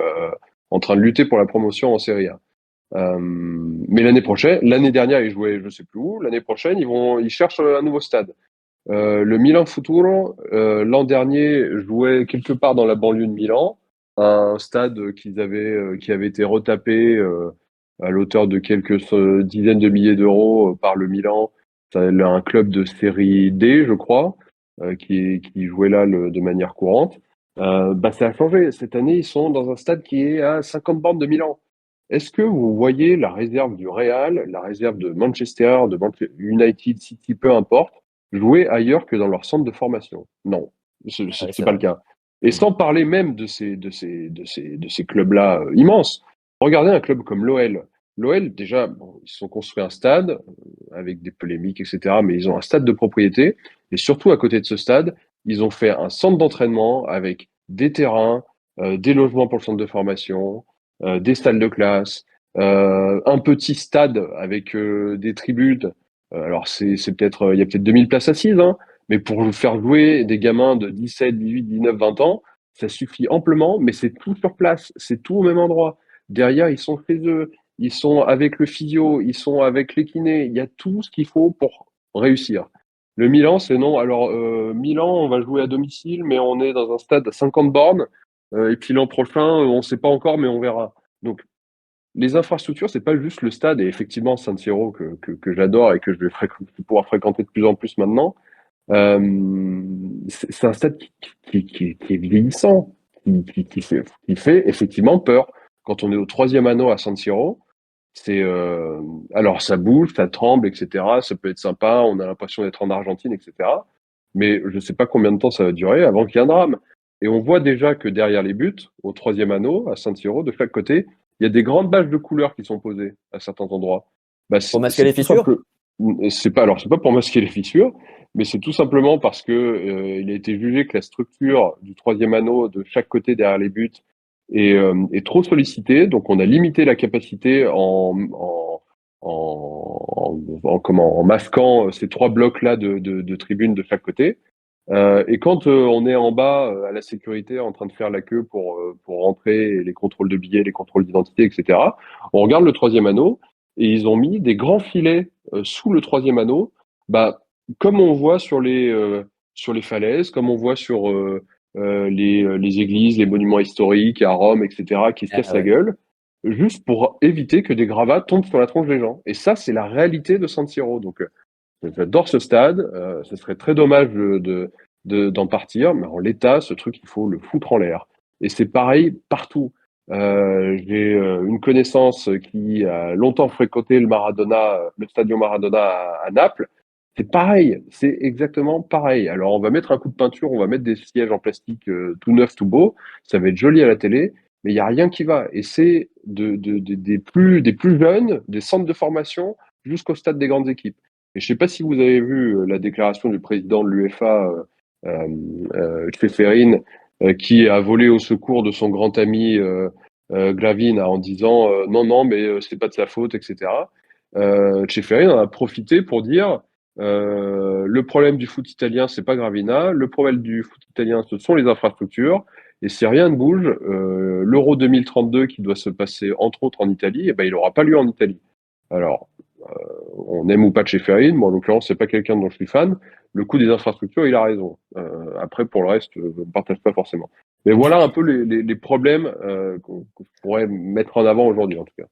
S2: en train de lutter pour la promotion en Serie A. Mais l'année dernière, ils jouaient je sais plus où. L'année prochaine, ils cherchent un nouveau stade. Le Milan Futuro, l'an dernier, jouait quelque part dans la banlieue de Milan, un stade qui avait été retapé à l'auteur de quelques dizaines de milliers d'euros par le Milan. C'est un club de série D, je crois, qui jouait là de manière courante. Bah, ça a changé. Cette année, ils sont dans un stade qui est à 50 bornes de Milan. Est-ce que vous voyez la réserve du Real, la réserve de Manchester, de United City, peu importe, jouer ailleurs que dans leur centre de formation? Non,
S1: Ouais,
S2: c'est
S1: c'est
S2: pas le
S1: vrai.
S2: cas. Et
S1: Mm.
S2: sans parler même de ces clubs-là immenses. Regardez un club comme l'OL. L'OL, déjà, bon, ils se sont construits un stade avec des polémiques, etc. Mais ils ont un stade de propriété. Et surtout, à côté de ce stade, ils ont fait un centre d'entraînement avec des terrains, des logements pour le centre de formation, des salles de classe, un petit stade avec des tribunes. Alors, c'est peut-être, il y a peut-être 2000 places assises, hein, mais pour faire jouer des gamins de 17, 18, 19, 20 ans, ça suffit amplement, mais c'est tout sur place, c'est tout au même endroit. Derrière, ils sont chez eux, ils sont avec le physio, ils sont avec les kinés, il y a tout ce qu'il faut pour réussir. Le Milan, c'est non. Alors, Milan, on va jouer à domicile, mais on est dans un stade à 50 bornes. Et puis l'an prochain, on ne sait pas encore, mais on verra. Donc, les infrastructures, c'est pas juste le stade. Et effectivement, San Siro, que j'adore et que je vais pouvoir fréquenter de plus en plus maintenant, c'est un stade qui est vieillissant, qui fait effectivement peur. Quand on est au troisième anneau à San Siro, c'est alors ça bouge, ça tremble, etc. Ça peut être sympa, on a l'impression d'être en Argentine, etc. Mais je ne sais pas combien de temps ça va durer avant qu'il y ait un drame. Et on voit déjà que derrière les buts, au troisième anneau, à San Siro, de chaque côté, il y a des grandes bâches de couleurs qui sont posées à certains endroits. Bah,
S1: Pour masquer les
S2: c'est tout
S1: fissures?
S2: simple. C'est pas pour masquer les fissures, mais c'est tout simplement parce que il a été jugé que la structure du troisième anneau de chaque côté derrière les buts est trop sollicitée. Donc on a limité la capacité en masquant ces trois blocs-là de tribunes de chaque côté. Et quand on est en bas à la sécurité en train de faire la queue pour rentrer, et les contrôles de billets, les contrôles d'identité, etc., on regarde le troisième anneau et ils ont mis des grands filets sous le troisième anneau, bah, comme on voit sur les falaises, comme on voit sur les églises, les monuments historiques à Rome, etc., qui se
S1: Ah
S2: cassent la
S1: ouais.
S2: gueule, juste pour éviter que des gravats tombent sur la tronche des gens. Et ça, c'est la réalité de San Siro. Donc, j'adore ce stade. Ce serait très dommage d'en partir, mais en l'état, ce truc, il faut le foutre en l'air. Et c'est pareil partout. J'ai une connaissance qui a longtemps fréquenté le stadion Maradona à Naples. C'est pareil, c'est exactement pareil. Alors on va mettre un coup de peinture, on va mettre des sièges en plastique tout neuf, tout beau, ça va être joli à la télé, mais il n'y a rien qui va. Et c'est des plus jeunes, des centres de formation, jusqu'au stade des grandes équipes. Et je ne sais pas si vous avez vu la déclaration du président de l'UEFA, Ceferin, qui a volé au secours de son grand ami Glavin en disant non, non, mais c'est pas de sa faute, etc. Ceferin en a profité pour dire le problème du foot italien, c'est pas Gravina, le problème du foot italien, ce sont les infrastructures. Et si rien ne bouge, l'Euro 2032 qui doit se passer entre autres en Italie, eh ben, il n'aura pas lieu en Italie. Alors, on aime ou pas Ceferin, moi en l'occurrence, c'est pas quelqu'un dont je suis fan. Le coût des infrastructures, il a raison. Après, pour le reste, je ne partage pas forcément. Mais voilà un peu les problèmes qu'on pourrait mettre en avant aujourd'hui, en tout cas.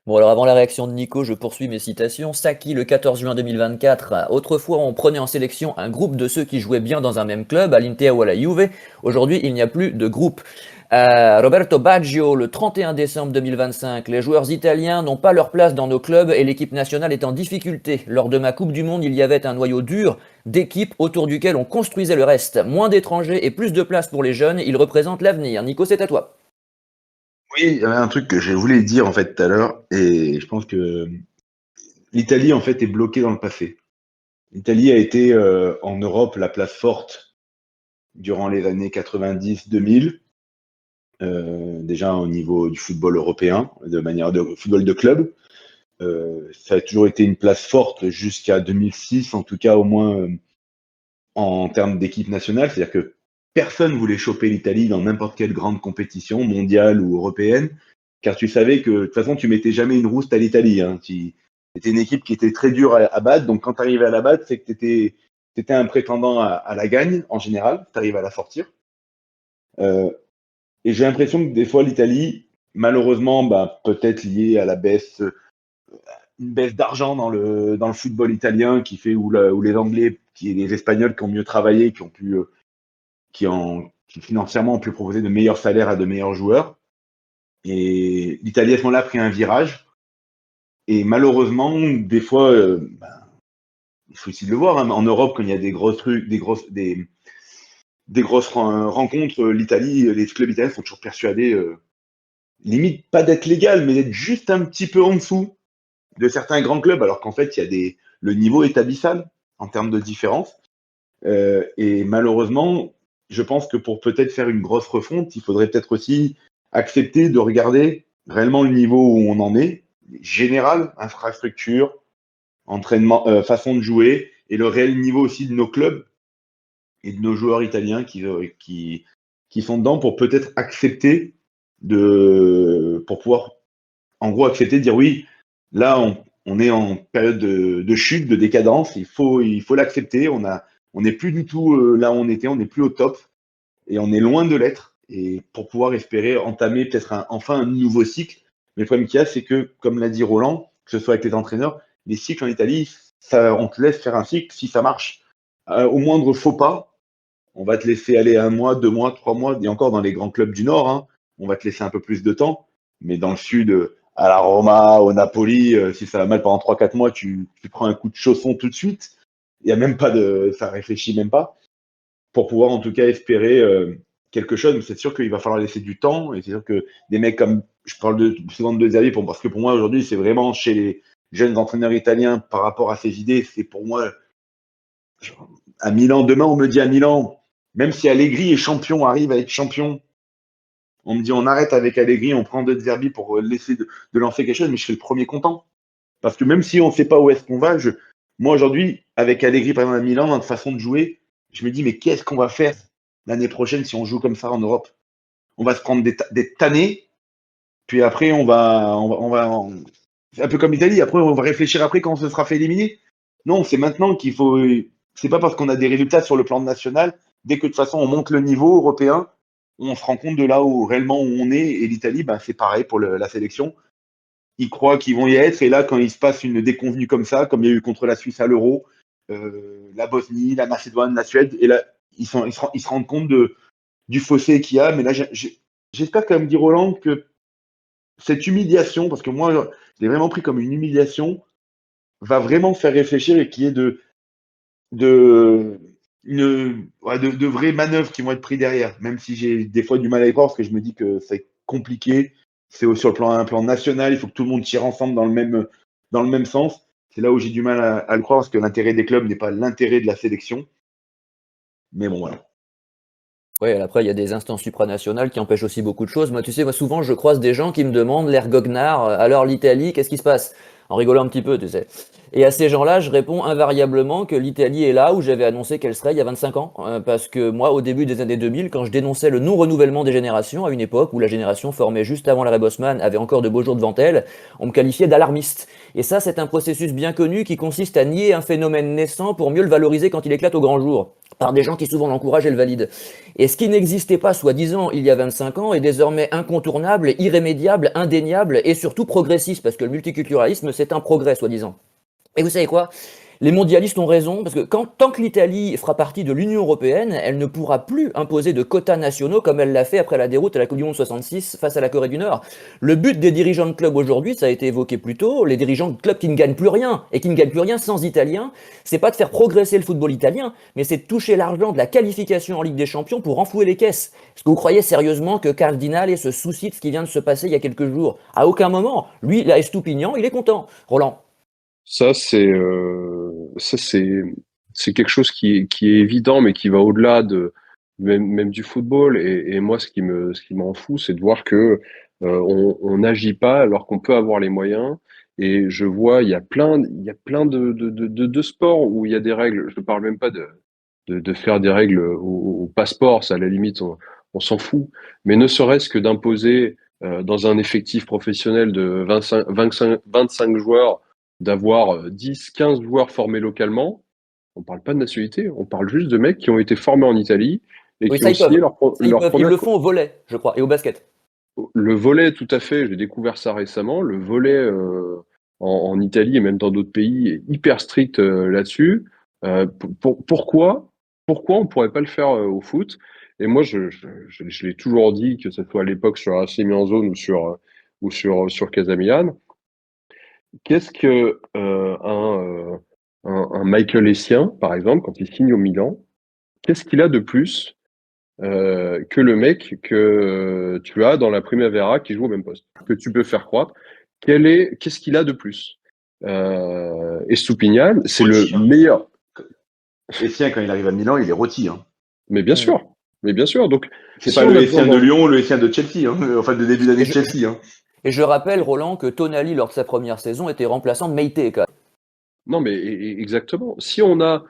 S1: Bon, alors avant la réaction de Nico, je poursuis mes citations. Saki, le 14 juin 2024. Autrefois, on prenait en sélection un groupe de ceux qui jouaient bien dans un même club, à l'Inter ou à la Juve. Aujourd'hui, il n'y a plus de groupe. Roberto Baggio, le 31 décembre 2025. Les joueurs italiens n'ont pas leur place dans nos clubs et l'équipe nationale est en difficulté. Lors de ma Coupe du Monde, il y avait un noyau dur d'équipes autour duquel on construisait le reste. Moins d'étrangers et plus de place pour les jeunes, ils représentent l'avenir. Nico, c'est à toi.
S3: Oui, il y avait un truc que je voulais dire en fait tout à l'heure, et je pense que l'Italie en fait est bloquée dans le passé. L'Italie a été en Europe la place forte durant les années 90-2000, déjà au niveau du football européen, de manière de football de club. Ça a toujours été une place forte jusqu'à 2006, en tout cas au moins en termes d'équipe nationale, c'est-à-dire que personne voulait choper l'Italie dans n'importe quelle grande compétition, mondiale ou européenne, car tu savais que de toute façon tu mettais jamais une rouste à l'Italie. Hein. C'était une équipe qui était très dure à battre, donc quand tu arrivais à la battre, c'est que tu étais un prétendant à la gagne en général, tu arrives à la sortir. Et j'ai l'impression que des fois l'Italie, malheureusement, bah, peut-être liée à la baisse, une baisse d'argent dans le football italien qui fait où les Anglais, les Espagnols qui ont mieux travaillé, qui ont pu qui financièrement ont pu proposer de meilleurs salaires à de meilleurs joueurs. Et l'Italie à ce moment-là a pris un virage. Et malheureusement, des fois, il faut aussi le voir, hein, en Europe, quand il y a des grosses trucs, des grosses rencontres, l'Italie, les clubs italiens sont toujours persuadés, limite pas d'être légal, mais d'être juste un petit peu en dessous de certains grands clubs, alors qu'en fait, le niveau est abyssal en termes de différence. Et malheureusement, je pense que pour peut-être faire une grosse refonte, il faudrait peut-être aussi accepter de regarder réellement le niveau où on en est, général, infrastructure, entraînement, façon de jouer, et le réel niveau aussi de nos clubs et de nos joueurs italiens qui sont dedans pour peut-être accepter pour pouvoir, en gros, accepter de dire oui, là, on est en période de chute, de décadence, il faut l'accepter, on n'est plus du tout là où on était, on n'est plus au top, et on est loin de l'être, et pour pouvoir espérer entamer peut-être enfin un nouveau cycle. Mais le problème qu'il y a, c'est que, comme l'a dit Roland, que ce soit avec les entraîneurs, les cycles en Italie, on te laisse faire un cycle si ça marche. Au moindre faux pas, on va te laisser aller 1 mois, 2 mois, 3 mois, et encore dans les grands clubs du Nord, hein, on va te laisser un peu plus de temps. Mais dans le Sud, à la Roma, au Napoli, si ça va mal pendant 3-4 mois, tu prends un coup de chausson tout de suite. Il y a même pas ça réfléchit même pas. Pour pouvoir en tout cas espérer quelque chose, mais c'est sûr qu'il va falloir laisser du temps. Et c'est sûr que des mecs comme, je parle souvent de Xavi, parce que pour moi aujourd'hui, c'est vraiment chez les jeunes entraîneurs italiens par rapport à ses idées, c'est pour moi à Milan. Demain, on me dit à Milan, même si Allegri est champion, arrive à être champion, on me dit on arrête avec Allegri, on prend De Zerbi pour laisser de lancer quelque chose, mais je serai le premier content. Parce que même si on ne sait pas où est-ce qu'on va, moi aujourd'hui, avec Allegri par exemple à Milan, dans notre façon de jouer, je me dis mais qu'est-ce qu'on va faire l'année prochaine si on joue comme ça en Europe? On va se prendre des tannées, puis après c'est un peu comme l'Italie, après on va réfléchir après quand on se sera fait éliminer. Non, c'est maintenant qu'il faut. C'est pas parce qu'on a des résultats sur le plan national, dès que de toute façon on monte le niveau européen, on se rend compte de là où réellement où on est. Et l'Italie, c'est pareil pour la sélection. Ils croient qu'ils vont y être, et là, quand il se passe une déconvenue comme ça, comme il y a eu contre la Suisse à l'Euro, la Bosnie, la Macédoine, la Suède, et là, ils se rendent compte du fossé qu'il y a. Mais là, j'espère quand même, dit Roland, que cette humiliation, parce que moi, je l'ai vraiment pris comme une humiliation, va vraiment faire réfléchir et qu'il y ait de vraies manœuvres qui vont être prises derrière, même si j'ai des fois du mal à y croire parce que je me dis que c'est compliqué. C'est sur un plan national, il faut que tout le monde tire ensemble dans le même sens. C'est là où j'ai du mal à le croire parce que l'intérêt des clubs n'est pas l'intérêt de la sélection. Mais bon, voilà.
S1: Oui, après, il y a des instances supranationales qui empêchent aussi beaucoup de choses. Moi, tu sais, souvent, je croise des gens qui me demandent, l'air goguenard, alors l'Italie, qu'est-ce qui se passe? En rigolant un petit peu, tu sais. Et à ces gens-là, je réponds invariablement que l'Italie est là où j'avais annoncé qu'elle serait il y a 25 ans. Parce que moi, au début des années 2000, quand je dénonçais le non-renouvellement des générations, à une époque où la génération formée juste avant l'arrêt Bosman avait encore de beaux jours devant elle, on me qualifiait d'alarmiste. Et ça, c'est un processus bien connu qui consiste à nier un phénomène naissant pour mieux le valoriser quand il éclate au grand jour. par des gens qui souvent l'encouragent et le valident. Et ce qui n'existait pas, soi-disant, il y a 25 ans, est désormais incontournable, irrémédiable, indéniable et surtout progressiste, parce que le multiculturalisme, c'est un progrès, soi-disant. Et vous savez quoi? Les mondialistes ont raison, parce que tant que l'Italie fera partie de l'Union européenne, elle ne pourra plus imposer de quotas nationaux comme elle l'a fait après la déroute à la Coupe du Monde 66 face à la Corée du Nord. Le but des dirigeants de clubs aujourd'hui, ça a été évoqué plus tôt, les dirigeants de clubs qui ne gagnent plus rien, et qui ne gagnent plus rien sans Italiens, c'est pas de faire progresser le football italien, mais c'est de toucher l'argent de la qualification en Ligue des Champions pour renflouer les caisses. Est-ce que vous croyez sérieusement que Cardinale se soucie de ce qui vient de se passer il y a quelques jours? À aucun moment. Lui, là, Estoupignan, il est content. Roland.
S2: Ça, c'est quelque chose qui est évident, mais qui va au-delà de même du football. Et moi, ce qui m'en fout, c'est de voir que on n'agit pas alors qu'on peut avoir les moyens. Et je vois, il y a plein de sports où il y a des règles. Je ne parle même pas de faire des règles au passeport, ça à la limite, on s'en fout. Mais ne serait-ce que d'imposer dans un effectif professionnel de 25 joueurs, d'avoir 10, 15 joueurs formés localement. On parle pas de nationalité, on parle juste de mecs qui ont été formés en Italie et
S1: Oui,
S2: qui
S1: ça
S2: ont
S1: ils peuvent.
S2: signé
S1: Ça, ils
S2: leur
S1: peuvent. Ils
S2: première.
S1: le font au volley, je crois, et au basket.
S2: Le volley, tout à fait, j'ai découvert ça récemment. Le volley en Italie et même dans d'autres pays est hyper strict là-dessus. Pourquoi on pourrait pas le faire au foot? Et moi, je l'ai toujours dit, que ce soit à l'époque sur AC Milan Zone sur Casamillan. Qu'est-ce que un Michael Essien, par exemple, quand il signe au Milan, qu'est-ce qu'il a de plus que le mec que tu as dans la Primavera qui joue au même poste, que tu peux faire croître? Qu'est-ce qu'il a de plus? Estupiñán, c'est le
S3: Rôti, hein.
S2: meilleur.
S3: Essien, quand il arrive à Milan, il est rôti. Hein.
S2: Mais bien
S1: Hmm.
S2: sûr, mais bien sûr. Donc,
S3: C'est
S2: si
S3: pas
S2: on
S3: le
S2: a besoin
S3: Essien de
S2: d'un
S3: Lyon ou le Essien de Chelsea. Hein. Enfin, de début
S1: Et
S3: d'année de
S1: je,
S3: Chelsea. Hein.
S1: et je rappelle, Roland, que Tonali, lors de sa première saison, était remplaçant de Meite, quand même.
S2: Non, mais exactement. Si on a,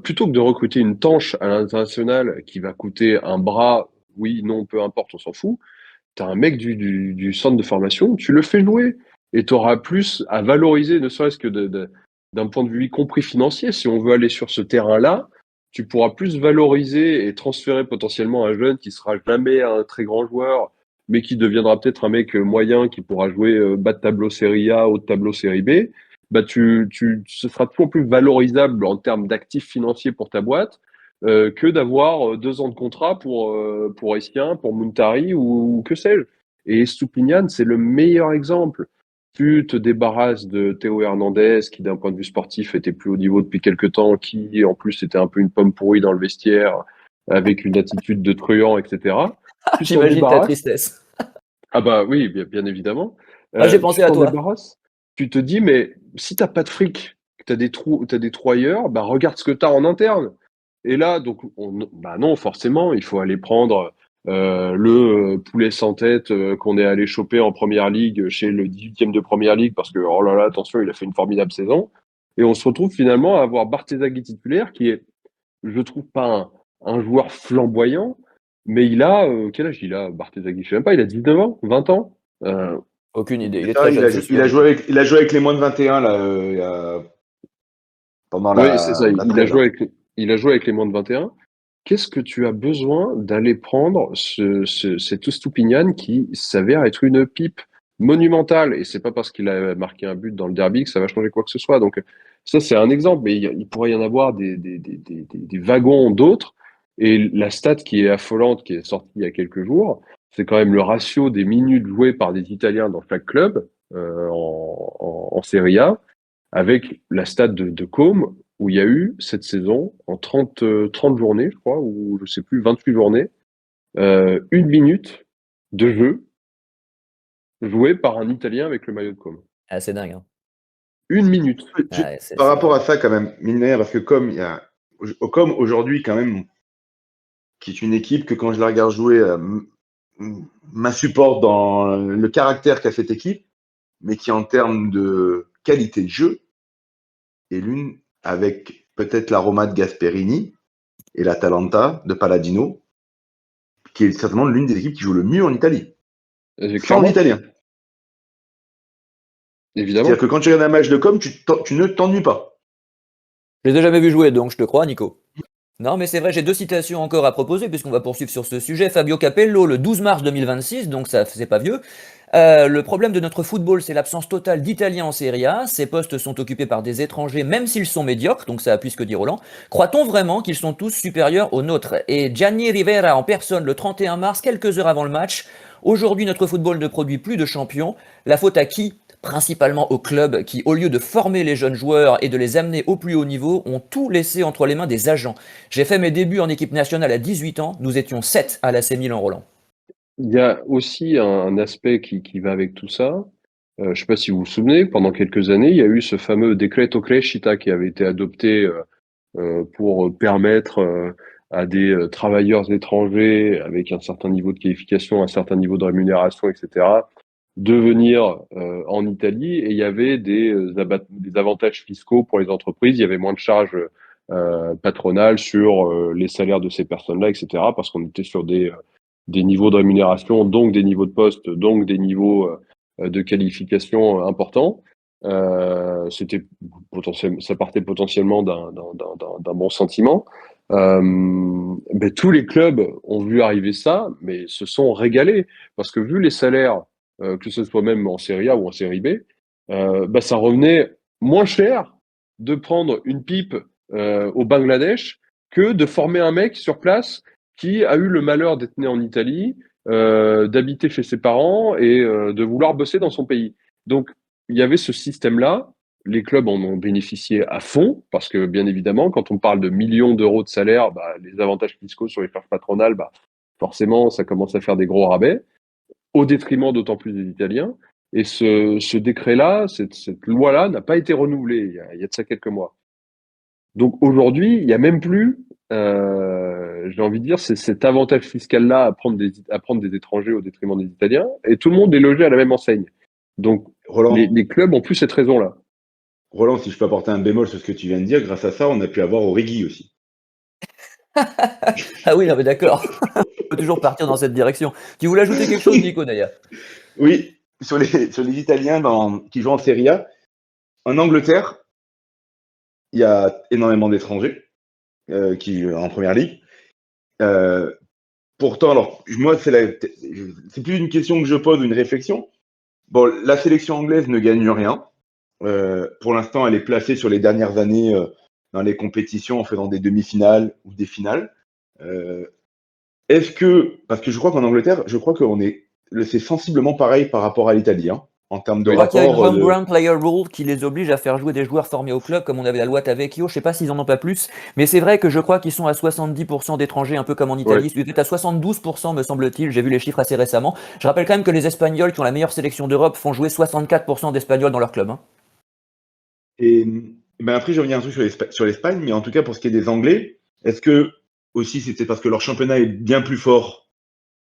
S2: plutôt que de recruter une tanche à l'international qui va coûter un bras, oui, non, peu importe, on s'en fout, tu as un mec du centre de formation, tu le fais jouer. Et tu auras plus à valoriser, ne serait-ce que d'un point de vue y compris financier. Si on veut aller sur ce terrain-là, tu pourras plus valoriser et transférer potentiellement un jeune qui sera jamais un très grand joueur, mais qui deviendra peut-être un mec moyen qui pourra jouer bas de tableau Série A, haut de tableau Série B. Bah ce sera toujours plus valorisable en termes d'actifs financiers pour ta boîte que d'avoir 2 ans de contrat pour Essien, pour Muntari ou que sais-je. Et Stupinian, c'est le meilleur exemple. Tu te débarrasses de Théo Hernandez, qui d'un point de vue sportif était plus haut niveau depuis quelques temps, qui en plus était un peu une pomme pourrie dans le vestiaire, avec une attitude de truand, etc. Tu t'en
S1: J'imagine ta
S2: débarrasses.
S1: tristesse.
S2: Ah bah oui, bien évidemment.
S1: Ah, j'ai
S2: Tu
S1: pensé à
S2: t'en
S1: toi.
S2: débarrasses. Tu te dis, mais si t'as pas de fric, que t'as des trous ailleurs, bah regarde ce que t'as en interne. Et là, donc, bah non, forcément, il faut aller prendre le poulet sans tête qu'on est allé choper en première ligue chez le 18e de première ligue parce que, oh là là, attention, il a fait une formidable saison. Et on se retrouve finalement à avoir Barthézaghi titulaire qui est, je trouve, pas un joueur flamboyant, mais il a, quel âge il a, Barthézaghi? Je sais même pas, il a 19 ans, 20 ans. Euh,
S1: Aucune idée. Il
S3: C'est
S1: est
S3: ça,
S1: très jeune, c'est sûr.
S3: il a joué avec les moins de 21 là, pendant
S2: oui, c'est ça,
S3: la trêve. Là.
S2: il a joué avec les moins de 21. Qu'est-ce que tu as besoin d'aller prendre cet Estupiñán qui s'avère être une pipe monumentale et c'est pas parce qu'il a marqué un but dans le derby que ça va changer quoi que ce soit. Donc ça c'est un exemple, mais il pourrait y en avoir des wagons d'autres. Et la stat qui est affolante, qui est sortie il y a quelques jours, c'est quand même le ratio des minutes jouées par des Italiens dans chaque club en Serie A, avec la stat de Com où il y a eu cette saison, en 30 journées, je crois, ou je sais plus, 28 journées, 1 minute de jeu joué par un Italien avec le maillot de Com.
S1: Ah, c'est dingue. Hein.
S2: 1 minute.
S1: Ah,
S3: Par rapport à ça, quand même, mine de rien, parce que comme il y a comme aujourd'hui, quand même, qui est une équipe que quand je la regarde jouer, m'insupporte dans le caractère qu'a cette équipe, mais qui en termes de qualité de jeu est l'une avec peut-être la Roma de Gasperini et l'Atalanta de Palladino, qui est certainement l'une des équipes qui joue le mieux en Italie. Sans
S2: Clairement,
S3: l'Italien.
S2: évidemment.
S3: C'est-à-dire que quand tu regardes un match de com, tu ne t'ennuies pas.
S1: Je les ai jamais vus jouer, donc je te crois, Nico. Non, mais c'est vrai, j'ai deux citations encore à proposer, puisqu'on va poursuivre sur ce sujet. Fabio Capello, le 12 mars 2026, donc ça, c'est pas vieux. Le problème de notre football, c'est l'absence totale d'Italiens en Serie A. Ces postes sont occupés par des étrangers, même s'ils sont médiocres, donc ça appuie ce que dit Roland. Croit-on vraiment qu'ils sont tous supérieurs aux nôtres? Et Gianni Rivera en personne le 31 mars, quelques heures avant le match. Aujourd'hui, notre football ne produit plus de champions. La faute à qui? Principalement aux clubs qui, au lieu de former les jeunes joueurs et de les amener au plus haut niveau, ont tout laissé entre les mains des agents. J'ai fait mes débuts en équipe nationale à 18 ans, nous étions 7 à l'AC Milan, Roland.
S2: Il y a aussi un aspect qui va avec tout ça. Je ne sais pas si vous vous souvenez, pendant quelques années, il y a eu ce fameux Decreto Crescita qui avait été adopté pour permettre à des travailleurs étrangers avec un certain niveau de qualification, un certain niveau de rémunération, etc., de venir en Italie. Et il y avait des avantages fiscaux pour les entreprises. Il y avait moins de charges patronales sur les salaires de ces personnes-là, etc., parce qu'on était sur des niveaux de rémunération, donc des niveaux de poste, donc des niveaux de qualification importants. C'était ça partait potentiellement d'un bon sentiment. Tous les clubs ont vu arriver ça, mais se sont régalés parce que vu les salaires, que ce soit même en Série A ou en Série B, ça revenait moins cher de prendre une pipe au Bangladesh que de former un mec sur place qui a eu le malheur d'être né en Italie, d'habiter chez ses parents et de vouloir bosser dans son pays. Donc, il y avait ce système-là. Les clubs en ont bénéficié à fond parce que, bien évidemment, quand on parle de millions d'euros de salaire, les avantages fiscaux sur les charges patronales, forcément, ça commence à faire des gros rabais, au détriment d'autant plus des Italiens. Et ce décret-là, cette loi-là n'a pas été renouvelée il y a de ça quelques mois. Donc aujourd'hui, il n'y a même plus, j'ai envie de dire, c'est cet avantage fiscal-là à prendre des étrangers au détriment des Italiens, et tout le monde est logé à la même enseigne. Donc
S3: Roland,
S2: les clubs ont plus cette raison-là.
S3: Roland, si je peux apporter un bémol sur ce que tu viens de dire, grâce à ça, on a pu avoir Origi aussi.
S1: Ah oui, non, mais d'accord. On peut toujours partir dans cette direction. Tu voulais ajouter quelque chose, Nico, d'ailleurs?
S3: Oui, sur les Italiens qui jouent en Serie A, en Angleterre, il y a énormément d'étrangers qui en première ligue. Pourtant, alors, moi, c'est plus une question que je pose ou une réflexion. Bon, la sélection anglaise ne gagne rien. Pour l'instant, elle est placée sur les dernières années dans les compétitions en faisant des demi-finales ou des finales. Parce que je crois qu'en Angleterre, c'est sensiblement pareil par rapport à l'Italie, hein, en termes de
S1: Je
S2: Oui.
S1: crois qu'il y a une
S3: rapport
S1: home
S3: de.
S1: ground player rule qui les oblige à faire jouer des joueurs formés au club, comme on avait la loi Tavecchio. Je sais pas s'ils en ont pas plus, mais c'est vrai que je crois qu'ils sont à 70% d'étrangers, un peu comme en
S2: Ouais.
S1: Italie. Ils étaient à 72%, me semble-t-il. J'ai vu les chiffres assez récemment. Je rappelle quand même que les Espagnols, qui ont la meilleure sélection d'Europe, font jouer 64% d'Espagnols dans leur club, hein.
S3: Et après, je reviens un truc sur l'Espagne, mais en tout cas, pour ce qui est des Anglais, est-ce que aussi c'était parce que leur championnat est bien plus fort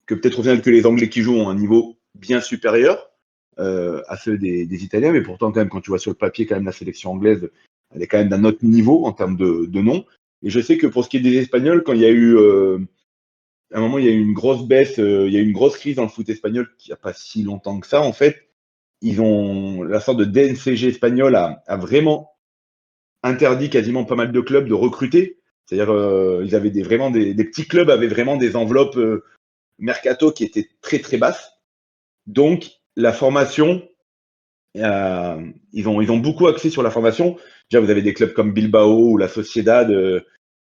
S3: que peut-être au final que les Anglais qui jouent ont un niveau bien supérieur à ceux des Italiens, mais pourtant, quand même, quand tu vois sur le papier, quand même, la sélection anglaise, elle est quand même d'un autre niveau en termes de nom. Et je sais que pour ce qui est des Espagnols, quand il y a eu à un moment, il y a eu une grosse baisse, il y a eu une grosse crise dans le foot espagnol qui n'y a pas si longtemps que ça, en fait. La sorte de DNCG espagnol a vraiment interdit quasiment pas mal de clubs de recruter. C'est-à-dire, ils avaient vraiment des petits clubs avaient vraiment des enveloppes mercato qui étaient très très basses. Donc, la formation, ils ont beaucoup axé sur la formation. Déjà, vous avez des clubs comme Bilbao ou la Sociedad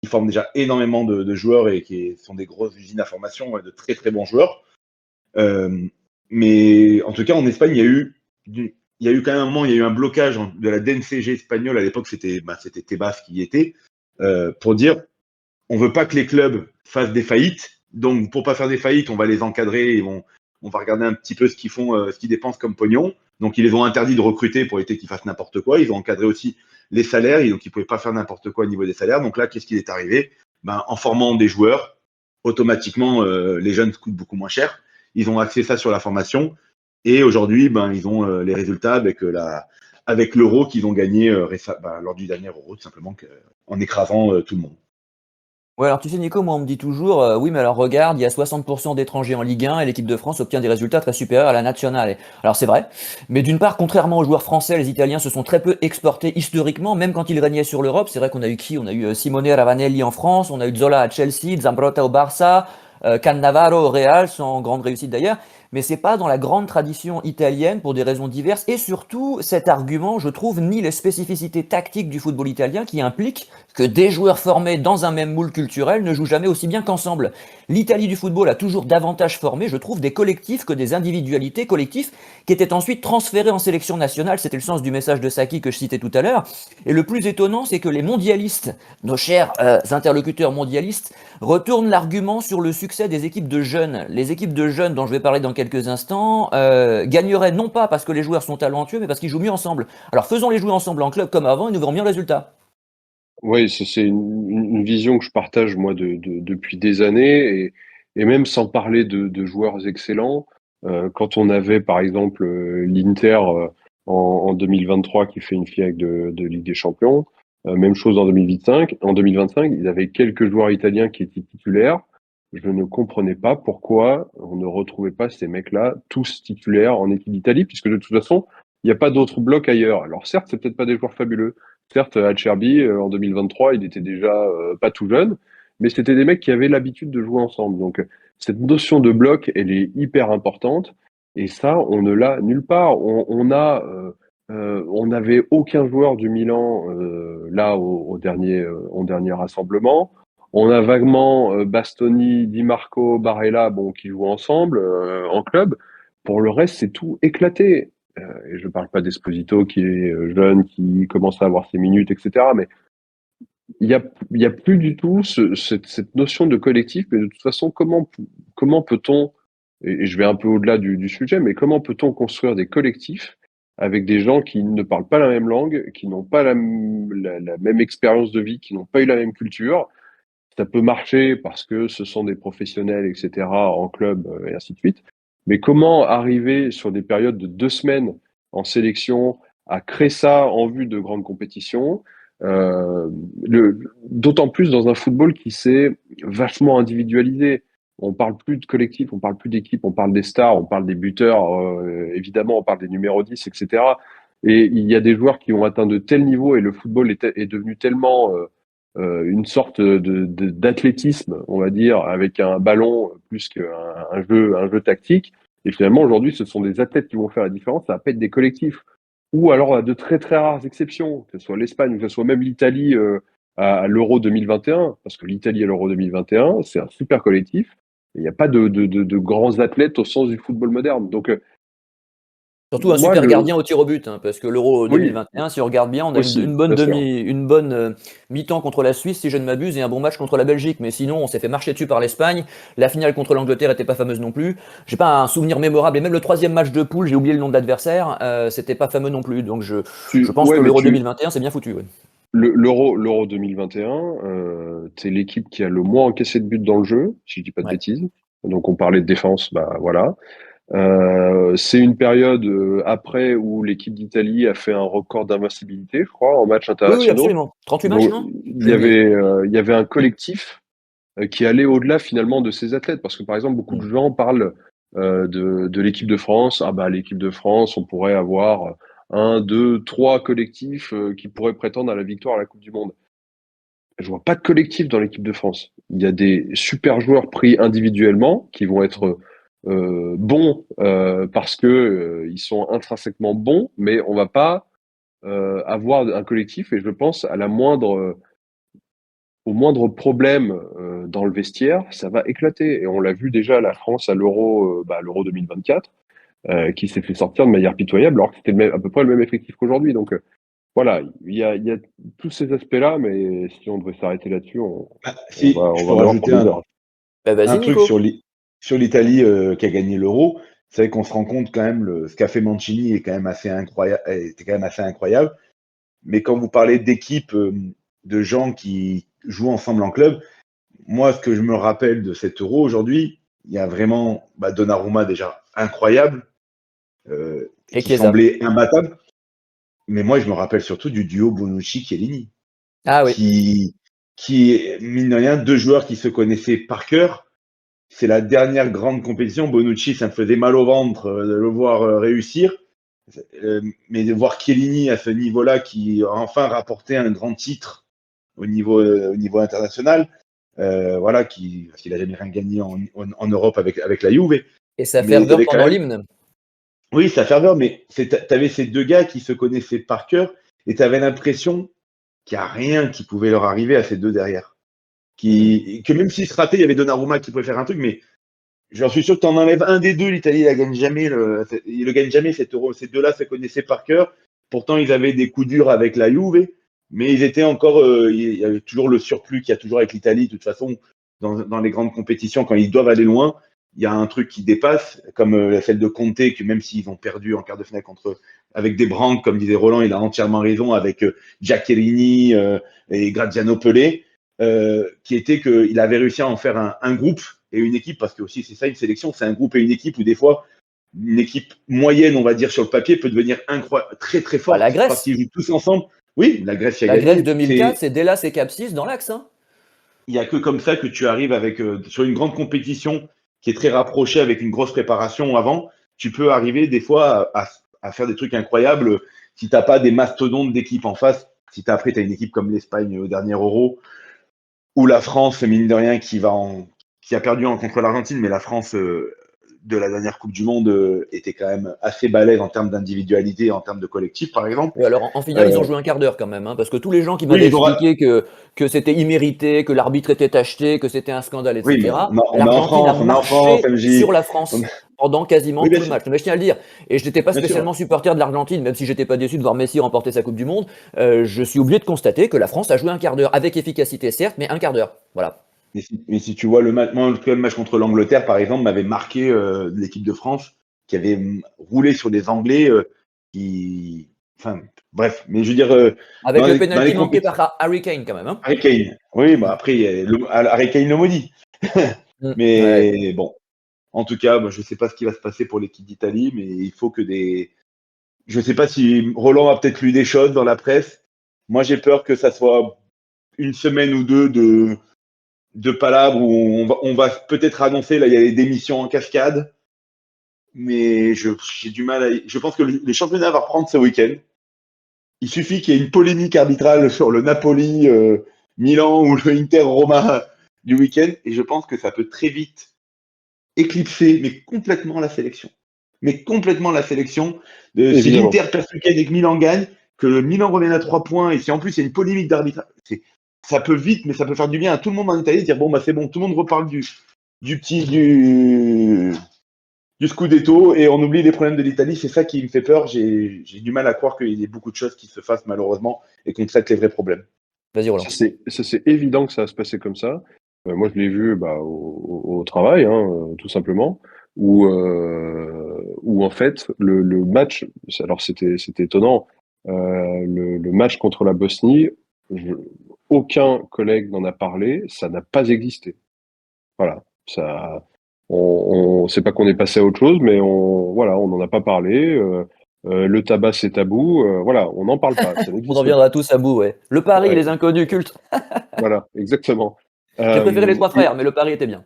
S3: qui forment déjà énormément de joueurs et qui sont des grosses usines à formation, de très très bons joueurs. Mais en tout cas, en Espagne, il y a eu quand même un moment, il y a eu un blocage de la DNCG espagnole. À l'époque, c'était Tebas qui y était, pour dire on veut pas que les clubs fassent des faillites. Donc, pour pas faire des faillites, on va les encadrer et on va regarder un petit peu ce qu'ils font, ce qu'ils dépensent comme pognon. Donc, ils les ont interdit de recruter pour éviter qu'ils fassent n'importe quoi. Ils ont encadré aussi les salaires, et donc ils pouvaient pas faire n'importe quoi au niveau des salaires. Donc là, qu'est-ce qui est arrivé? En formant des joueurs, automatiquement, les jeunes coûtent beaucoup moins cher. Ils ont axé ça sur la formation. Et aujourd'hui, ils ont les résultats avec l'euro qu'ils ont gagné lors du dernier euro, tout simplement, en écrasant tout le monde.
S1: Ouais, alors tu sais, Nico, moi on me dit toujours, oui, mais alors regarde, il y a 60% d'étrangers en Ligue 1 et l'équipe de France obtient des résultats très supérieurs à la nationale. Alors c'est vrai, mais d'une part, contrairement aux joueurs français, les Italiens se sont très peu exportés historiquement, même quand ils régnaient sur l'Europe. C'est vrai qu'on a eu qui? On a eu Simone Ravanelli en France, on a eu Zola à Chelsea, Zambrotta au Barça, Cannavaro au Real, sans grande réussite d'ailleurs. Mais c'est pas dans la grande tradition italienne pour des raisons diverses. Et surtout, cet argument, je trouve, nie les spécificités tactiques du football italien qui impliquent que des joueurs formés dans un même moule culturel ne jouent jamais aussi bien qu'ensemble. L'Italie du football a toujours davantage formé, je trouve, des collectifs que des individualités, collectifs qui étaient ensuite transférés en sélection nationale. C'était le sens du message de Saki que je citais tout à l'heure. Et le plus étonnant, c'est que les mondialistes, nos chers interlocuteurs mondialistes, retournent l'argument sur le succès des équipes de jeunes. Les équipes de jeunes dont je vais parler dans quelques instants gagneraient non pas parce que les joueurs sont talentueux, mais parce qu'ils jouent mieux ensemble. Alors faisons-les jouer ensemble en club comme avant et nous verrons mieux le résultat.
S2: Oui, c'est une vision que je partage moi depuis des années et même sans parler de joueurs excellents, quand on avait par exemple l'Inter en 2023 qui fait une finale de Ligue des Champions, même chose en 2025. En 2025, ils avaient quelques joueurs italiens qui étaient titulaires. Je ne comprenais pas pourquoi on ne retrouvait pas ces mecs-là tous titulaires en équipe d'Italie, puisque de toute façon, il n'y a pas d'autres blocs ailleurs. Alors certes, c'est peut-être pas des joueurs fabuleux. Certes, Acerbi, en 2023, il était déjà pas tout jeune, mais c'était des mecs qui avaient l'habitude de jouer ensemble. Donc, cette notion de bloc, elle est hyper importante. Et ça, on ne l'a nulle part. On n'avait aucun joueur du Milan là au dernier rassemblement. On a vaguement Bastoni, Di Marco, Barella, bon, qui jouent ensemble en club. Pour le reste, c'est tout éclaté. Et je ne parle pas d'Esposito qui est jeune, qui commence à avoir ses minutes, etc. Mais il y a plus du tout cette notion de collectif. Mais de toute façon, comment peut-on, et je vais un peu au-delà du sujet, mais comment peut-on construire des collectifs avec des gens qui ne parlent pas la même langue, qui n'ont pas la même expérience de vie, qui n'ont pas eu la même culture? Ça peut marcher parce que ce sont des professionnels, etc., en club, et ainsi de suite. Mais comment arriver sur des périodes de 2 semaines en sélection à créer ça en vue de grandes compétitions, euh, d'autant plus dans un football qui s'est vachement individualisé. On parle plus de collectif, on parle plus d'équipe, on parle des stars, on parle des buteurs, évidemment, on parle des numéros 10, etc. Et il y a des joueurs qui ont atteint de tels niveaux et le football est devenu tellement une sorte d'athlétisme, on va dire, avec un ballon plus un jeu tactique. Et finalement, aujourd'hui, ce sont des athlètes qui vont faire la différence. Ça va pas être des collectifs. Ou alors, à de très très rares exceptions, que ce soit l'Espagne, que ce soit même l'Italie à l'Euro 2021, parce que l'Italie à l'Euro 2021, c'est un super collectif. Il n'y a pas de grands athlètes au sens du football moderne. Donc,
S1: Surtout un
S2: moi,
S1: super gardien au tir au but, hein, parce que l'Euro
S2: oui,
S1: 2021, si on regarde bien, on a
S2: aussi,
S1: bonne
S2: bien sûr.
S1: une bonne mi-temps contre la Suisse, si je ne m'abuse, et un bon match contre la Belgique. Mais sinon, on s'est fait marcher dessus par l'Espagne. La finale contre l'Angleterre était pas fameuse non plus. J'ai pas un souvenir mémorable. Et même le troisième match de poule, j'ai oublié le nom de l'adversaire, c'était pas fameux non plus. Donc je pense
S2: Ouais,
S1: que
S2: mais
S1: l'Euro 2021, c'est bien foutu. Ouais.
S2: l'Euro 2021, c'est l'équipe qui a le moins encaissé de buts dans le jeu, si je dis pas de
S1: Ouais.
S2: bêtises. Donc on parlait de défense, bah voilà. C'est une période après où l'équipe d'Italie a fait un record d'invincibilité, je crois, en matchs
S1: Oui, oui,
S2: internationaux.
S1: absolument. 38 matchs,
S2: Donc
S1: non? J'ai oublié.
S2: il y avait un collectif qui allait au-delà finalement de ces athlètes, parce que par exemple beaucoup
S1: Hmm.
S2: de gens parlent de l'équipe de France. Ah bah l'équipe de France, on pourrait avoir un, deux, trois collectifs qui pourraient prétendre à la victoire à la Coupe du Monde. Je vois pas de collectif dans l'équipe de France. Il y a des super joueurs pris individuellement qui vont être bons parce que ils sont intrinsèquement bons, mais on va pas avoir un collectif. Et je pense à au moindre problème dans le vestiaire, ça va éclater. Et on l'a vu déjà la France à l'Euro 2024, qui s'est fait sortir de manière pitoyable, alors que c'était à peu près le même effectif qu'aujourd'hui. Donc voilà, il y a tous ces aspects-là, mais si on devait s'arrêter là-dessus,
S3: Ah, si, je
S2: on va
S3: peux
S2: en avoir
S3: rajouter
S2: pour des heures.
S1: Bah,
S3: un
S1: vas-y,
S3: truc
S1: Nico.
S3: sur l'Italie qui a gagné l'Euro. C'est vrai qu'on se rend compte quand même, ce qu'a fait Mancini est quand même assez incroyable, était quand même assez incroyable. Mais quand vous parlez d'équipes, de gens qui jouent ensemble en club, moi, ce que je me rappelle de cet Euro aujourd'hui, il y a vraiment Donnarumma déjà incroyable,
S1: Et
S3: qui
S1: Chiesa.
S3: semblait imbattable. Mais moi, je me rappelle surtout du duo Bonucci-Chiellini,
S1: Ah oui.
S3: qui, qui, mine de rien, 2 joueurs qui se connaissaient par cœur. C'est la dernière grande compétition. Bonucci, ça me faisait mal au ventre de le voir réussir. Mais de voir Chiellini à ce niveau-là, qui a enfin rapporté un grand titre au niveau international, voilà, parce qu'il n'a jamais rien gagné en Europe avec la Juve.
S1: Et sa
S3: Mais
S1: ferveur pendant l'hymne.
S3: Oui, sa ferveur, mais tu avais ces 2 gars qui se connaissaient par cœur et tu avais l'impression qu'il n'y a rien qui pouvait leur arriver à ces 2 derrière. Que même s'ils se rataient, il y avait Donnarumma qui pouvait faire un truc, mais j'en suis sûr que tu en enlèves un des 2, l'Italie, il le gagne jamais cet Euro. Ces 2-là se connaissaient par cœur. Pourtant, ils avaient des coups durs avec la Juve, mais ils étaient encore. Il y avait toujours le surplus qu'il y a toujours avec l'Italie. De toute façon, dans les grandes compétitions, quand ils doivent aller loin, il y a un truc qui dépasse, comme celle de Conte, que même s'ils ont perdu en quart de finale avec des branques, comme disait Roland, il a entièrement raison, avec Giaccherini et Graziano Pelé, qui était qu'il avait réussi à en faire un groupe et une équipe, parce que aussi c'est ça une sélection, c'est un groupe et une équipe où des fois une équipe moyenne, on va dire sur le papier, peut devenir très très forte
S1: La Grèce.
S3: parce qu'ils jouent tous ensemble. Oui, la Grèce y a
S1: La
S3: gagné.
S1: Grèce 2004, c'est Delas et Capsis dans l'axe. Hein.
S3: Il n'y a que comme ça que tu arrives sur une grande compétition qui est très rapprochée avec une grosse préparation avant, tu peux arriver des fois à faire des trucs incroyables si tu n'as pas des mastodontes d'équipes en face. Si après tu as une équipe comme l'Espagne au dernier Euro, ou la France, mine de rien, qui a perdu contre l'Argentine, mais la France de la dernière Coupe du Monde était quand même assez balèze en termes d'individualité, en termes de collectif, par exemple.
S1: Oui, alors en finale, ils ont joué un quart d'heure quand même, hein, parce que tous les gens qui
S3: Oui,
S1: m'avaient expliqué que c'était immérité, que l'arbitre était acheté, que c'était un scandale,
S3: oui, mais
S1: etc.,
S3: on est en
S1: l'Argentine a
S3: France,
S1: marché
S3: MJ.
S1: sur la France pendant quasiment
S3: Oui, bien
S1: tout le
S3: sûr.
S1: match. Mais je tiens à le dire. Et je n'étais pas
S3: Bien sûr.
S1: spécialement supporter de l'Argentine, même si j'étais pas déçu de voir Messi remporter sa Coupe du Monde. Je suis obligé de constater que la France a joué un quart d'heure, avec efficacité certes, mais un quart d'heure. Voilà.
S3: Mais si tu vois le match contre l'Angleterre, par exemple, m'avait marqué l'équipe de France qui avait roulé sur des Anglais qui. Enfin, bref. Mais je veux dire,
S1: Avec
S3: dans
S1: le
S3: les, dans
S1: penalty
S3: les
S1: manqué
S3: compétitions.
S1: par Harry Kane quand même. Hein.
S3: Harry Kane. Oui, bah après, Harry Kane le maudit.
S1: Ouais.
S3: Mais bon, en tout cas, je ne sais pas ce qui va se passer pour l'équipe d'Italie, mais il faut que des. Je ne sais pas si Roland a peut-être lu des choses dans la presse. Moi, j'ai peur que ça soit une semaine ou deux de palabres où on va peut-être annoncer, là, il y a les démissions en cascade. Mais j'ai du mal à. Je pense que les championnats va reprendre ce week-end. Il suffit qu'il y ait une polémique arbitrale sur le Napoli, Milan ou le Inter Roma du week-end, et je pense que ça peut très vite éclipser, mais complètement la sélection. Mais complètement la sélection. Si l'Inter perd ce week-end et que Milan gagne, que le Milan revienne à 3 points, et si en plus il y a une polémique d'arbitrage, ça peut vite, mais ça peut faire du bien à tout le monde en Italie, de dire bon, bah c'est bon, tout le monde reparle du Scudetto et on oublie les problèmes de l'Italie. C'est ça qui me fait peur. J'ai du mal à croire qu'il y ait beaucoup de choses qui se fassent malheureusement et qu'on traite les vrais problèmes.
S1: Vas-y, Roland.
S2: C'est évident que ça va se passer comme ça. Moi, je l'ai vu au travail, tout simplement, où en fait le match, alors c'était étonnant, le match contre la Bosnie, aucun collègue n'en a parlé, ça n'a pas existé. Voilà, ça, on sait pas qu'on est passé à autre chose, mais on n'en a pas parlé. Le tabac c'est tabou, voilà, on n'en parle pas. Ça
S1: On en
S2: n'existe
S1: viendra tous à bout, ouais. Le pari,
S2: Ouais.
S1: les inconnus cultes.
S2: Voilà, exactement.
S1: J'ai préféré les trois
S2: Et,
S1: frères, mais le pari était bien.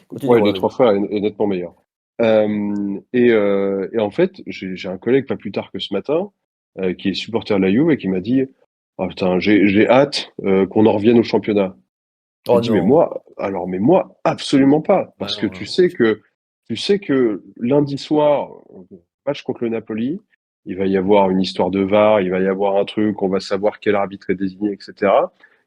S1: Continue,
S2: ouais,
S1: Roland.
S2: les trois frères est nettement meilleur. Et en fait, j'ai un collègue pas plus tard que ce matin qui est supporter de la Juve et qui m'a dit ah putain, j'ai hâte qu'on en revienne au championnat. Je lui
S1: Oh
S2: ai dit
S1: non.
S2: mais moi absolument pas
S1: Bah
S2: parce que
S1: non, non.
S2: tu sais que lundi soir match contre le Napoli, il va y avoir une histoire de VAR, il va y avoir un truc, on va savoir quel arbitre est désigné, etc.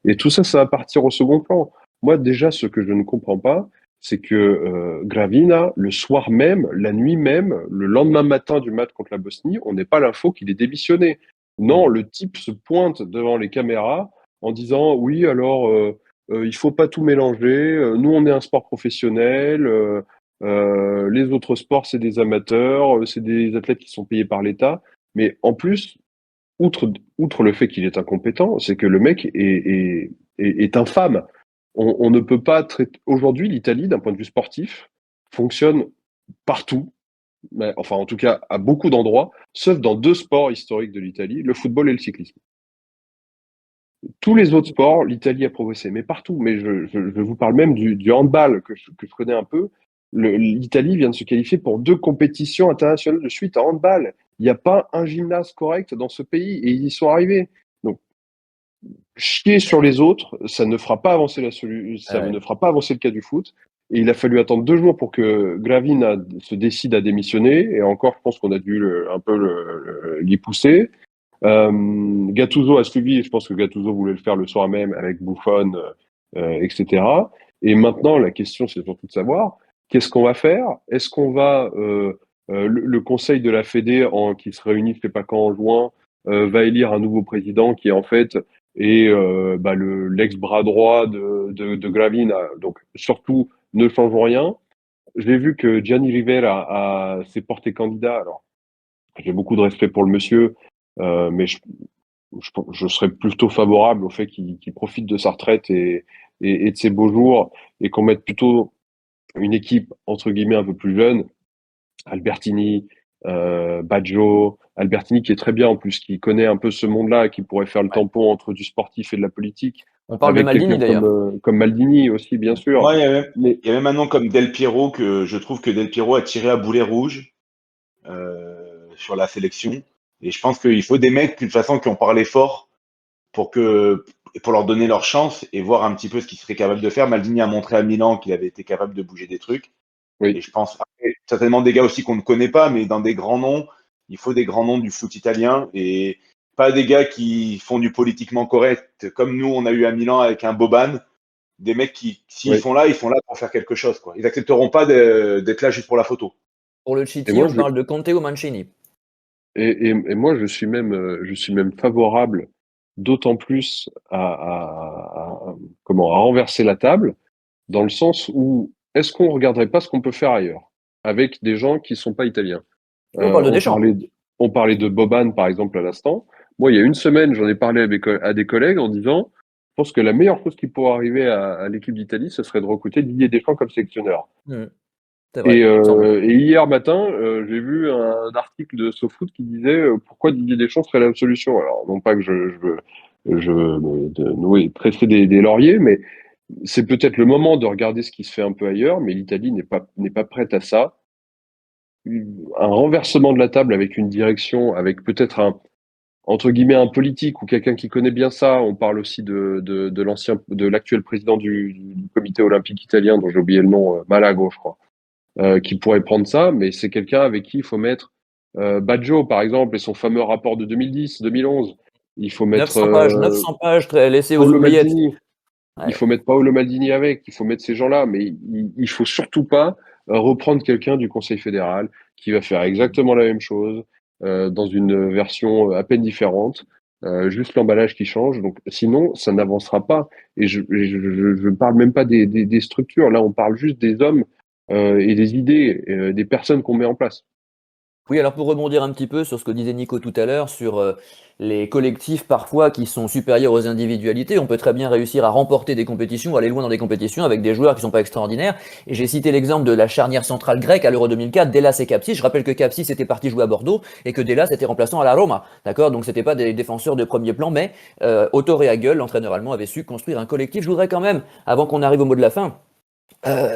S2: Et tout ça, ça va partir au second plan. Moi déjà, ce que je ne comprends pas, c'est que Gravina, le soir même, la nuit même, le lendemain matin du match contre la Bosnie, on n'est pas l'info qu'il est démissionné. Non, le type se pointe devant les caméras en disant oui, alors il faut pas tout mélanger. Nous, on est un sport professionnel. Les autres sports, c'est des amateurs, c'est des athlètes qui sont payés par l'État. Mais en plus, outre le fait qu'il est incompétent, c'est que le mec est infâme. On ne peut pas traiter. Aujourd'hui, l'Italie, d'un point de vue sportif, fonctionne partout, mais, enfin en tout cas à beaucoup d'endroits, sauf dans deux sports historiques de l'Italie, le football et le cyclisme. Tous les autres sports, l'Italie a progressé, mais partout. Mais je vous parle même du handball que je connais un peu. L'Italie vient de se qualifier pour 2 compétitions internationales de suite en handball. Il n'y a pas un gymnase correct dans ce pays et ils y sont arrivés. Donc, chier sur les autres, ça ne fera pas avancer ça
S1: Ouais.
S2: ne fera pas avancer le cas du foot. Et il a fallu attendre 2 jours pour que Gravina se décide à démissionner. Et encore, je pense qu'on a dû un peu l'y pousser. Gattuso a suivi, je pense que Gattuso voulait le faire le soir même avec Buffon, etc. Et maintenant, la question, c'est surtout de savoir qu'est-ce qu'on va faire. Est-ce qu'on va le conseil de la Fédé qui se réunit, je sais pas quand, en juin, va élire un nouveau président qui en fait est l'ex-bras droit de Gravina. Donc surtout, ne changeons rien. J'ai vu que Gianni Rivera s'est porté candidat. Alors, j'ai beaucoup de respect pour le monsieur, mais je serais plutôt favorable au fait qu'il profite de sa retraite et de ses beaux jours et qu'on mette plutôt une équipe entre guillemets un peu plus jeune. Albertini, Baggio, Albertini qui est très bien en plus, qui connaît un peu ce monde-là, qui pourrait faire le
S1: Ouais.
S2: tampon entre du sportif et de la politique,
S1: On parle de
S2: avec
S1: Maldini
S2: quelqu'un
S1: d'ailleurs.
S2: comme Maldini aussi, bien sûr.
S3: Moi,
S2: Mais
S3: il y a même un nom comme Del Piero que je trouve que Del Piero a tiré à boulet rouge sur la sélection. Et je pense qu'il faut des mecs, de toute façon, qui ont parlé fort pour leur donner leur chance et voir un petit peu ce qu'ils seraient capables de faire. Maldini a montré à Milan qu'il avait été capable de bouger des trucs. Et
S2: oui,
S3: je pense, après, certainement des gars aussi qu'on ne connaît pas, mais dans des grands noms, il faut des grands noms du foot italien et pas des gars qui font du politiquement correct, comme nous, on a eu à Milan avec un Boban, des mecs qui, s'ils
S2: oui.
S3: sont là, ils sont là pour faire quelque chose, quoi. Ils accepteront pas d'être là juste pour la photo.
S1: Pour le
S2: Et
S1: Chiti,
S2: moi,
S1: on parle de Conte ou Mancini.
S2: et moi, je suis même favorable, d'autant plus à renverser la table, dans le sens où est-ce qu'on regarderait pas ce qu'on peut faire ailleurs, avec des gens qui sont pas italiens.
S1: Oui, on parle de
S2: On
S1: Deschamps.
S2: on parlait de Boban, par exemple, à l'instant. Moi, il y a une semaine, j'en ai parlé à des collègues en disant, je pense que la meilleure chose qui pourrait arriver à l'équipe d'Italie, ce serait de recruter Didier Deschamps comme sélectionneur.
S1: Hmm. C'est vrai, il me semble.
S2: Et hier matin, j'ai vu un article de SoFoot qui disait pourquoi Didier Deschamps serait la solution. Alors, non pas que je veux oui, tresser des lauriers, mais c'est peut-être le moment de regarder ce qui se fait un peu ailleurs, mais l'Italie n'est pas prête à ça. Un renversement de la table avec une direction, avec peut-être entre guillemets, un politique ou quelqu'un qui connaît bien ça. On parle aussi de l'actuel président du comité olympique italien, dont j'ai oublié le nom, Malago, je crois, qui pourrait prendre ça, mais c'est quelqu'un avec qui il faut mettre Baggio, par exemple, et son fameux rapport de 2010-2011. Il faut mettre
S1: 900 pages, 900 pages laissées aux
S2: Paolo
S1: oubliettes.
S2: Maldini. Il
S1: Ouais.
S2: faut mettre Paolo Maldini avec, il faut mettre ces gens-là, mais il faut surtout pas reprendre quelqu'un du Conseil fédéral qui va faire exactement la même chose dans une version à peine différente, juste l'emballage qui change. Donc, sinon, ça n'avancera pas. Et je ne parle même pas des structures. Là, on parle juste des hommes et des idées, des personnes qu'on met en place.
S1: Oui, alors pour rebondir un petit peu sur ce que disait Nico tout à l'heure, sur les collectifs parfois qui sont supérieurs aux individualités, on peut très bien réussir à remporter des compétitions, aller loin dans des compétitions avec des joueurs qui ne sont pas extraordinaires. Et j'ai cité l'exemple de la charnière centrale grecque à l'Euro 2004, Delas et Kapsis. Je rappelle que Kapsis était parti jouer à Bordeaux et que Delas était remplaçant à la Roma. D'accord? Donc c'était pas des défenseurs de premier plan, mais Otto Rehhagel, l'entraîneur allemand, avait su construire un collectif. Je voudrais quand même, avant qu'on arrive au mot de la fin,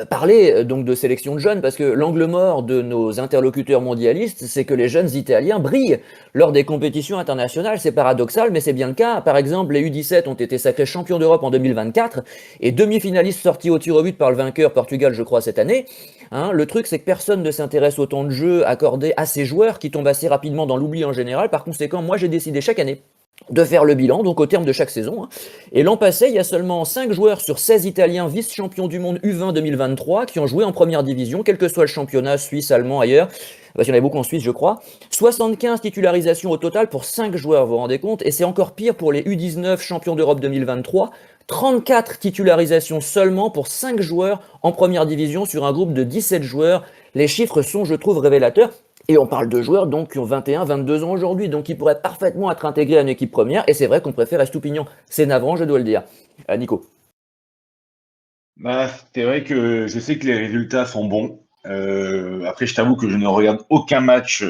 S1: parler donc de sélection de jeunes, parce que l'angle mort de nos interlocuteurs mondialistes, c'est que les jeunes Italiens brillent lors des compétitions internationales. C'est paradoxal, mais c'est bien le cas. Par exemple, les U17 ont été sacrés champions d'Europe en 2024 et demi-finalistes sortis au tir au but par le vainqueur Portugal, je crois, cette année. Hein, le truc, c'est que personne ne s'intéresse au temps de jeu accordé à ces joueurs qui tombent assez rapidement dans l'oubli en général. Par conséquent, moi, j'ai décidé chaque année de faire le bilan, donc au terme de chaque saison. Hein. Et l'an passé, il y a seulement 5 joueurs sur 16 Italiens vice-champions du monde U20 2023 qui ont joué en première division, quel que soit le championnat, suisse, allemand, ailleurs. Parce qu'il y en avait beaucoup en Suisse, je crois. 75 titularisations au total pour 5 joueurs, vous vous rendez compte? Et c'est encore pire pour les U19 champions d'Europe 2023. 34 titularisations seulement pour 5 joueurs en première division sur un groupe de 17 joueurs. Les chiffres sont, je trouve, révélateurs. Et on parle de joueurs donc qui ont 21, 22 ans aujourd'hui, donc qui pourraient parfaitement être intégrés à une équipe première. Et c'est vrai qu'on préfère Estoupignan. C'est navrant, je dois le dire. Nico.
S3: Bah, c'est vrai que je sais que les résultats sont bons. Après, je t'avoue que je ne regarde aucun match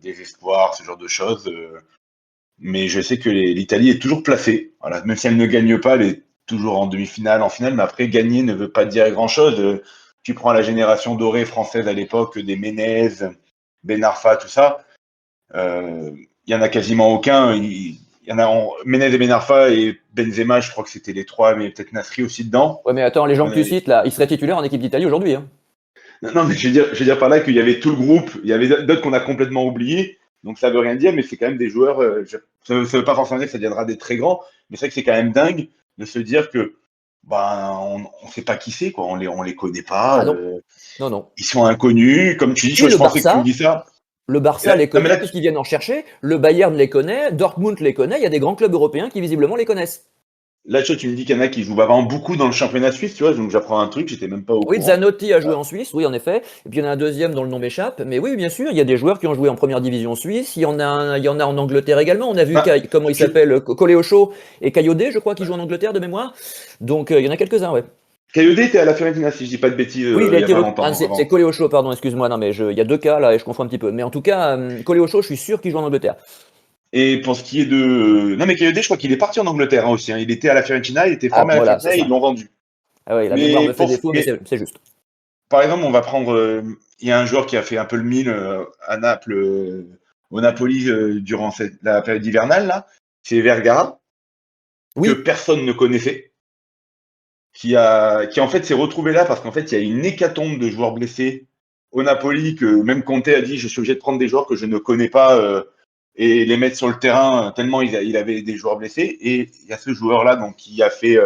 S3: des espoirs, ce genre de choses. Mais je sais que l'Italie est toujours placée. Voilà. Même si elle ne gagne pas, elle est toujours en demi-finale, en finale. Mais après, gagner ne veut pas dire grand-chose. Tu prends la génération dorée française à l'époque, des Menez, Ben Arfa, tout ça. Il y en a quasiment aucun. Il y en a Menez et Ben Arfa et Benzema, je crois que c'était les trois, mais peut-être Nasri aussi dedans.
S1: Ouais, mais attends, les gens que tu cites là, ils seraient titulaires en équipe d'Italie aujourd'hui. Hein.
S3: Non, mais je veux dire par là qu'il y avait tout le groupe, il y avait d'autres qu'on a complètement oubliés, donc ça veut rien dire, mais c'est quand même des joueurs, ça veut pas forcément dire que ça deviendra des très grands, mais c'est vrai que c'est quand même dingue de se dire que on sait pas qui c'est, quoi, on les connaît pas,
S1: Ah non, non, non.
S3: ils sont inconnus, comme tu dis,
S1: Si,
S3: je pensais que tu me dis ça.
S1: Le Barça les
S3: Non, mais
S1: connaît puisqu'ils viennent en chercher, le Bayern les connaît, Dortmund les connaît, il y a des grands clubs européens qui visiblement les connaissent.
S3: là, tu me dis qu'il y en a qui jouent vraiment beaucoup dans le championnat suisse, tu vois, donc j'apprends un truc, j'étais même pas au
S1: Oui,
S3: courant.
S1: Zanotti a joué en Suisse, oui, en effet. Et puis il y en a un deuxième dont le nom m'échappe. Mais oui, bien sûr, il y a des joueurs qui ont joué en première division suisse. Il y en a en Angleterre également. On a vu
S3: Bah,
S1: comment il s'appelle, Coléocho et Kayode, je crois, qui jouent en Angleterre de mémoire. Donc il y en a quelques-uns, ouais.
S3: Kayode était à la Fiorentina, si je dis pas de bêtises,
S1: Oui, il a
S3: il y a
S1: été
S3: pas longtemps,
S1: c'est
S3: avant.
S1: Coléocho, pardon, excuse-moi. Non, mais il y a deux cas là et je confonds un petit peu. Mais en tout cas, Coléocho, je suis sûr qu'il joue en Angleterre.
S3: Et pour ce qui est de. Non, mais Kayode, je crois qu'il est parti en Angleterre hein, aussi. Hein. Il était à la Fiorentina, il était
S1: Ah,
S3: formé à la
S1: voilà, c'est
S3: Fiorentina et ils
S1: ça.
S3: l'ont vendu.
S1: Ah oui, la mémoire
S3: Mais
S1: me fait
S3: pour...
S1: défaut, mais
S3: mais,
S1: c'est juste.
S3: par exemple, on va prendre. Il y a un joueur qui a fait un peu le mille à Naples, au Napoli, durant la période hivernale, là. C'est Vergara, que
S1: Oui,
S3: personne ne connaissait, qui en fait s'est retrouvé là parce qu'en fait, il y a une hécatombe de joueurs blessés au Napoli que même Conte a dit je suis obligé de prendre des joueurs que je ne connais pas et les mettre sur le terrain tellement il avait des joueurs blessés. Et il y a ce joueur-là donc qui a fait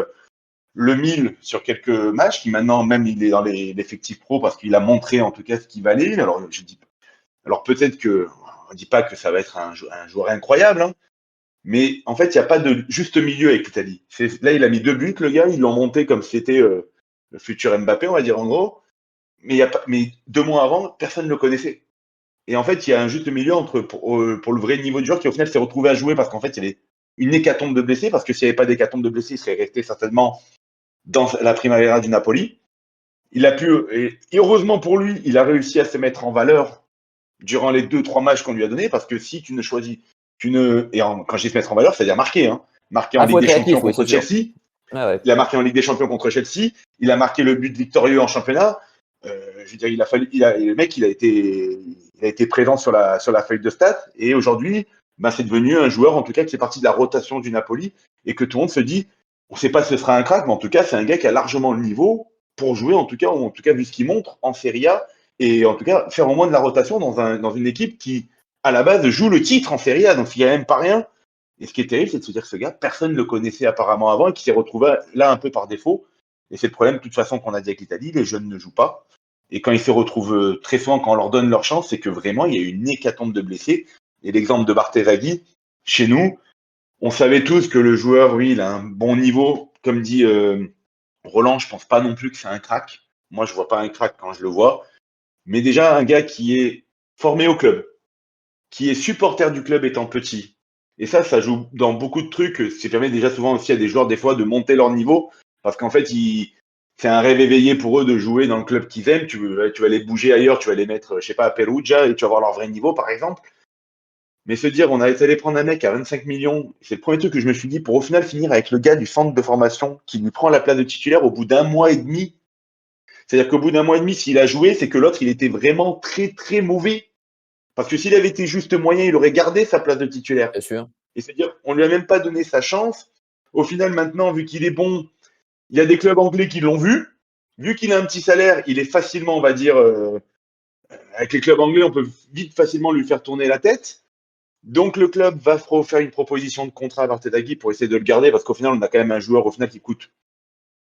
S3: le 1000 sur quelques matchs, qui maintenant même il est dans l'effectif pro parce qu'il a montré en tout cas ce qu'il valait. Alors peut-être que on dit pas que ça va être un joueur incroyable, hein, mais en fait il n'y a pas de juste milieu avec l'Italie. Là il a mis 2 buts, le gars, ils l'ont monté comme si c'était le futur Mbappé, on va dire en gros. Mais 2 mois avant, personne ne le connaissait. Et en fait, il y a un juste milieu pour le vrai niveau de joueur qui au final s'est retrouvé à jouer parce qu'en fait, il y avait une hécatombe de blessés, parce que s'il n'y avait pas d'hécatombe de blessés, il serait resté certainement dans la Primavera du Napoli. Il a pu, et heureusement pour lui, il a réussi à se mettre en valeur durant les 2-3 matchs qu'on lui a donnés, parce que si tu ne choisis, quand je dis se mettre en valeur, c'est-à-dire marquer, hein, marquer en
S1: ah, faut
S3: Ligue
S1: être
S3: des Champions
S1: réactif, oui,
S3: contre
S1: c'est sûr.
S3: Chelsea,
S1: Ah ouais.
S3: il a marqué en Ligue des Champions contre Chelsea, il a marqué le but victorieux en championnat. Je veux dire, le mec, il a été présent sur la feuille de stats, et aujourd'hui, c'est devenu un joueur, en tout cas, qui est parti de la rotation du Napoli, et que tout le monde se dit, on ne sait pas si ce sera un crack, mais en tout cas, c'est un gars qui a largement le niveau pour jouer, en tout cas, ou en tout cas, vu ce qu'il montre en Serie A, et en tout cas, faire au moins de la rotation dans une équipe qui, à la base, joue le titre en Serie A, donc il n'y a même pas rien. Et ce qui est terrible, c'est de se dire que ce gars, personne ne le connaissait apparemment avant, et qui s'est retrouvé là un peu par défaut. Et c'est le problème, de toute façon, qu'on a dit avec l'Italie, les jeunes ne jouent pas. Et quand ils se retrouvent très souvent, quand on leur donne leur chance, c'est que vraiment, il y a une hécatombe de blessés. Et l'exemple de Barthézaghi, chez nous, on savait tous que le joueur, oui, il a un bon niveau. Comme dit Roland, je pense pas non plus que c'est un crack. Moi, je vois pas un crack quand je le vois. Mais déjà, un gars qui est formé au club, qui est supporter du club étant petit. Et ça joue dans beaucoup de trucs. Ça permet déjà souvent aussi à des joueurs, des fois, de monter leur niveau. Parce qu'en fait, c'est un rêve éveillé pour eux de jouer dans le club qu'ils aiment. Tu vas les bouger ailleurs, tu vas les mettre, je sais pas, à Perugia et tu vas voir leur vrai niveau, par exemple. Mais se dire, on a été allé prendre un mec à 25 millions, c'est le premier truc que je me suis dit, pour au final finir avec le gars du centre de formation qui lui prend la place de titulaire au bout d'un mois et demi. C'est-à-dire qu'au bout d'un mois et demi, s'il a joué, c'est que l'autre, il était vraiment très, très mauvais. Parce que s'il avait été juste moyen, il aurait gardé sa place de titulaire.
S1: Bien sûr.
S3: Et c'est-à-dire, on lui a même pas donné sa chance. Au final, maintenant, vu qu'il est bon, il y a des clubs anglais qui l'ont vu. Vu qu'il a un petit salaire, il est facilement, on va dire, avec les clubs anglais, on peut vite facilement lui faire tourner la tête. Donc le club va faire une proposition de contrat à Barthézaghi pour essayer de le garder, parce qu'au final, on a quand même un joueur au final qui coûte.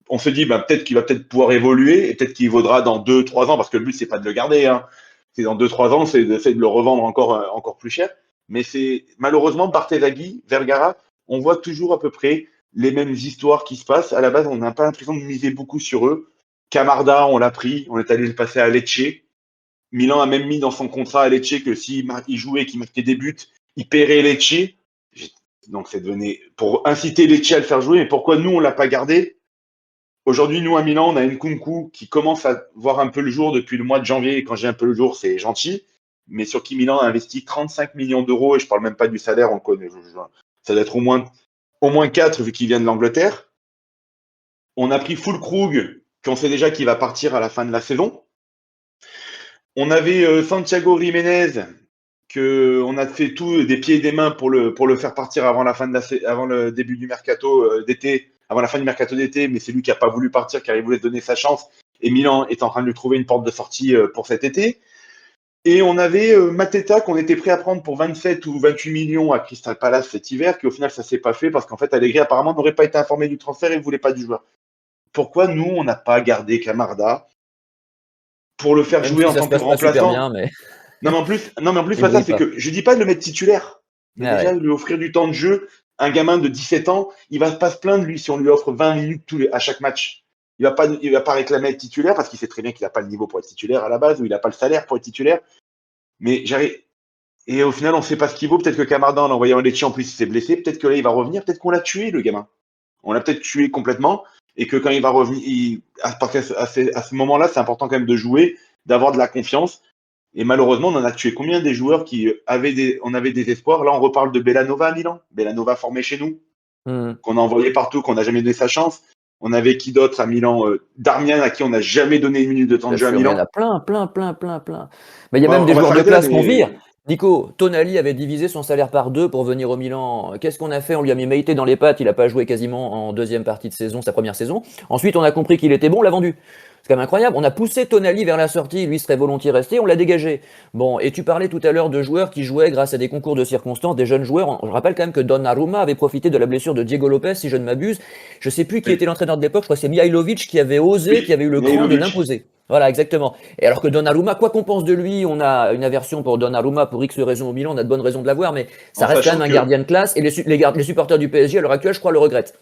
S3: On se dit, peut-être qu'il va peut-être pouvoir évoluer, et peut-être qu'il vaudra dans 2-3 ans, parce que le but, c'est pas de le garder. Hein. C'est dans 2-3 ans, c'est d'essayer de le revendre encore plus cher. Mais c'est malheureusement Barthézaghi, Vergara, on voit toujours à peu près les mêmes histoires qui se passent. À la base, on n'a pas l'impression de miser beaucoup sur eux. Camarda, on l'a pris, on est allé le passer à Lecce. Milan a même mis dans son contrat à Lecce que s'il jouait, qu'il marquait des buts, il paierait Lecce. Donc c'est devenu pour inciter Lecce à le faire jouer. Mais pourquoi nous on l'a pas gardé? Aujourd'hui, nous à Milan, on a Nkunku qui commence à voir un peu le jour depuis le mois de janvier. Et quand j'ai un peu le jour, c'est gentil. mais sur qui Milan a investi 35 millions d'euros, et je parle même pas du salaire, on le connaît. Ça doit être au moins 4 vu qu'il vient de l'Angleterre. On a pris Füllkrug, qu'on sait déjà qu'il va partir à la fin de la saison. On avait Santiago Jiménez, qu'on a fait tout des pieds et des mains pour le faire partir avant le début du mercato d'été, avant la fin du mercato d'été, mais c'est lui qui n'a pas voulu partir car il voulait donner sa chance. Et Milan est en train de lui trouver une porte de sortie pour cet été. Et on avait Mateta qu'on était prêt à prendre pour 27 ou 28 millions à Crystal Palace cet hiver, qui au final ça s'est pas fait parce qu'en fait Allegri apparemment n'aurait pas été informé du transfert et ne voulait pas du joueur. Pourquoi nous on n'a pas gardé Camarda pour le faire
S1: Même
S3: jouer
S1: si
S3: en
S1: ça
S3: tant
S1: se
S3: que
S1: passe pas super
S3: remplaçant?
S1: bien, mais
S3: Non mais en plus
S1: il
S3: pas ça,
S1: brille
S3: c'est
S1: pas.
S3: que je dis pas de le mettre titulaire, mais
S1: Ah
S3: déjà
S1: ouais.
S3: lui offrir du temps de jeu. Un gamin de 17 ans, il va pas se plaindre lui si on lui offre 20 minutes à chaque match. Il va pas réclamer être titulaire parce qu'il sait très bien qu'il n'a pas le niveau pour être titulaire à la base ou il n'a pas le salaire pour être titulaire. Mais et au final, on ne sait pas ce qu'il vaut. Peut-être que Camarda, en envoyant Lecce, en plus, il s'est blessé. Peut-être que là, il va revenir. Peut-être qu'on l'a tué, le gamin. On l'a peut-être tué complètement. Et que quand il va revenir, à ce moment-là, c'est important quand même de jouer, d'avoir de la confiance. Et malheureusement, on en a tué combien des joueurs on avait des espoirs. Là, on reparle de Bellanova à Milan. Bellanova formé chez nous,
S1: Mmh.
S3: qu'on a envoyé partout, qu'on n'a jamais donné sa chance. On avait qui d'autre à Milan? Darmian, à qui on n'a jamais donné une minute de temps de
S1: Bien
S3: jeu à
S1: sûr, mais il y en
S3: Milan.
S1: a plein, plein, plein, plein, plein. Mais il y a même des
S3: On va
S1: joueurs de
S3: s'arrêter là,
S1: classe qu'on vire.
S3: mais
S1: Nico, Tonali avait divisé son salaire par 2 pour venir au Milan. Qu'est-ce qu'on a fait? On lui a mis Meïté dans les pattes. Il n'a pas joué quasiment en deuxième partie de saison, sa première saison. Ensuite, on a compris qu'il était bon, on l'a vendu. C'est quand même incroyable. On a poussé Tonali vers la sortie, lui serait volontiers resté, on l'a dégagé. Bon, et tu parlais tout à l'heure de joueurs qui jouaient grâce à des concours de circonstances, des jeunes joueurs. Je rappelle quand même que Donnarumma avait profité de la blessure de Diego Lopez, si je ne m'abuse. Je sais plus qui était l'entraîneur de l'époque, je crois que c'est Mihailovic qui avait osé, qui
S3: oui,
S1: avait eu le cran de
S3: Mihailovic.
S1: l'imposer. Voilà, exactement. Et alors que Donnarumma, quoi qu'on pense de lui, on a une aversion pour Donnarumma pour X raisons au Milan, on a de bonnes raisons de l'avoir, mais ça
S3: En
S1: reste quand
S3: sachant
S1: même un
S3: que
S1: gardien de classe et les supporters du PSG à l'heure actuelle, je crois, le regrettent.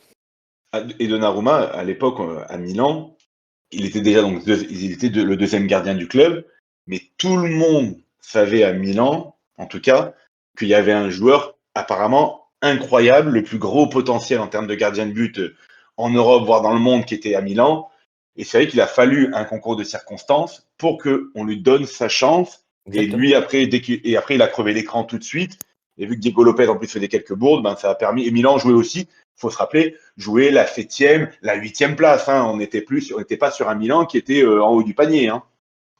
S3: et Donnarumma, à l'époque, à Milan, il était déjà il était le deuxième gardien du club, mais tout le monde savait à Milan, en tout cas, qu'il y avait un joueur apparemment incroyable, le plus gros potentiel en termes de gardien de but en Europe, voire dans le monde, qui était à Milan. Et c'est vrai qu'il a fallu un concours de circonstances pour qu'on lui donne sa chance. Et
S1: Exactement.
S3: lui, après, il a crevé l'écran tout de suite. Et vu que Diego Lopez, en plus, faisait quelques bourdes, ben, ça a permis. Et Milan jouait aussi, faut se rappeler, jouer la 7e, la 8e place. Hein. On n'était pas sur un Milan qui était en haut du panier. Hein.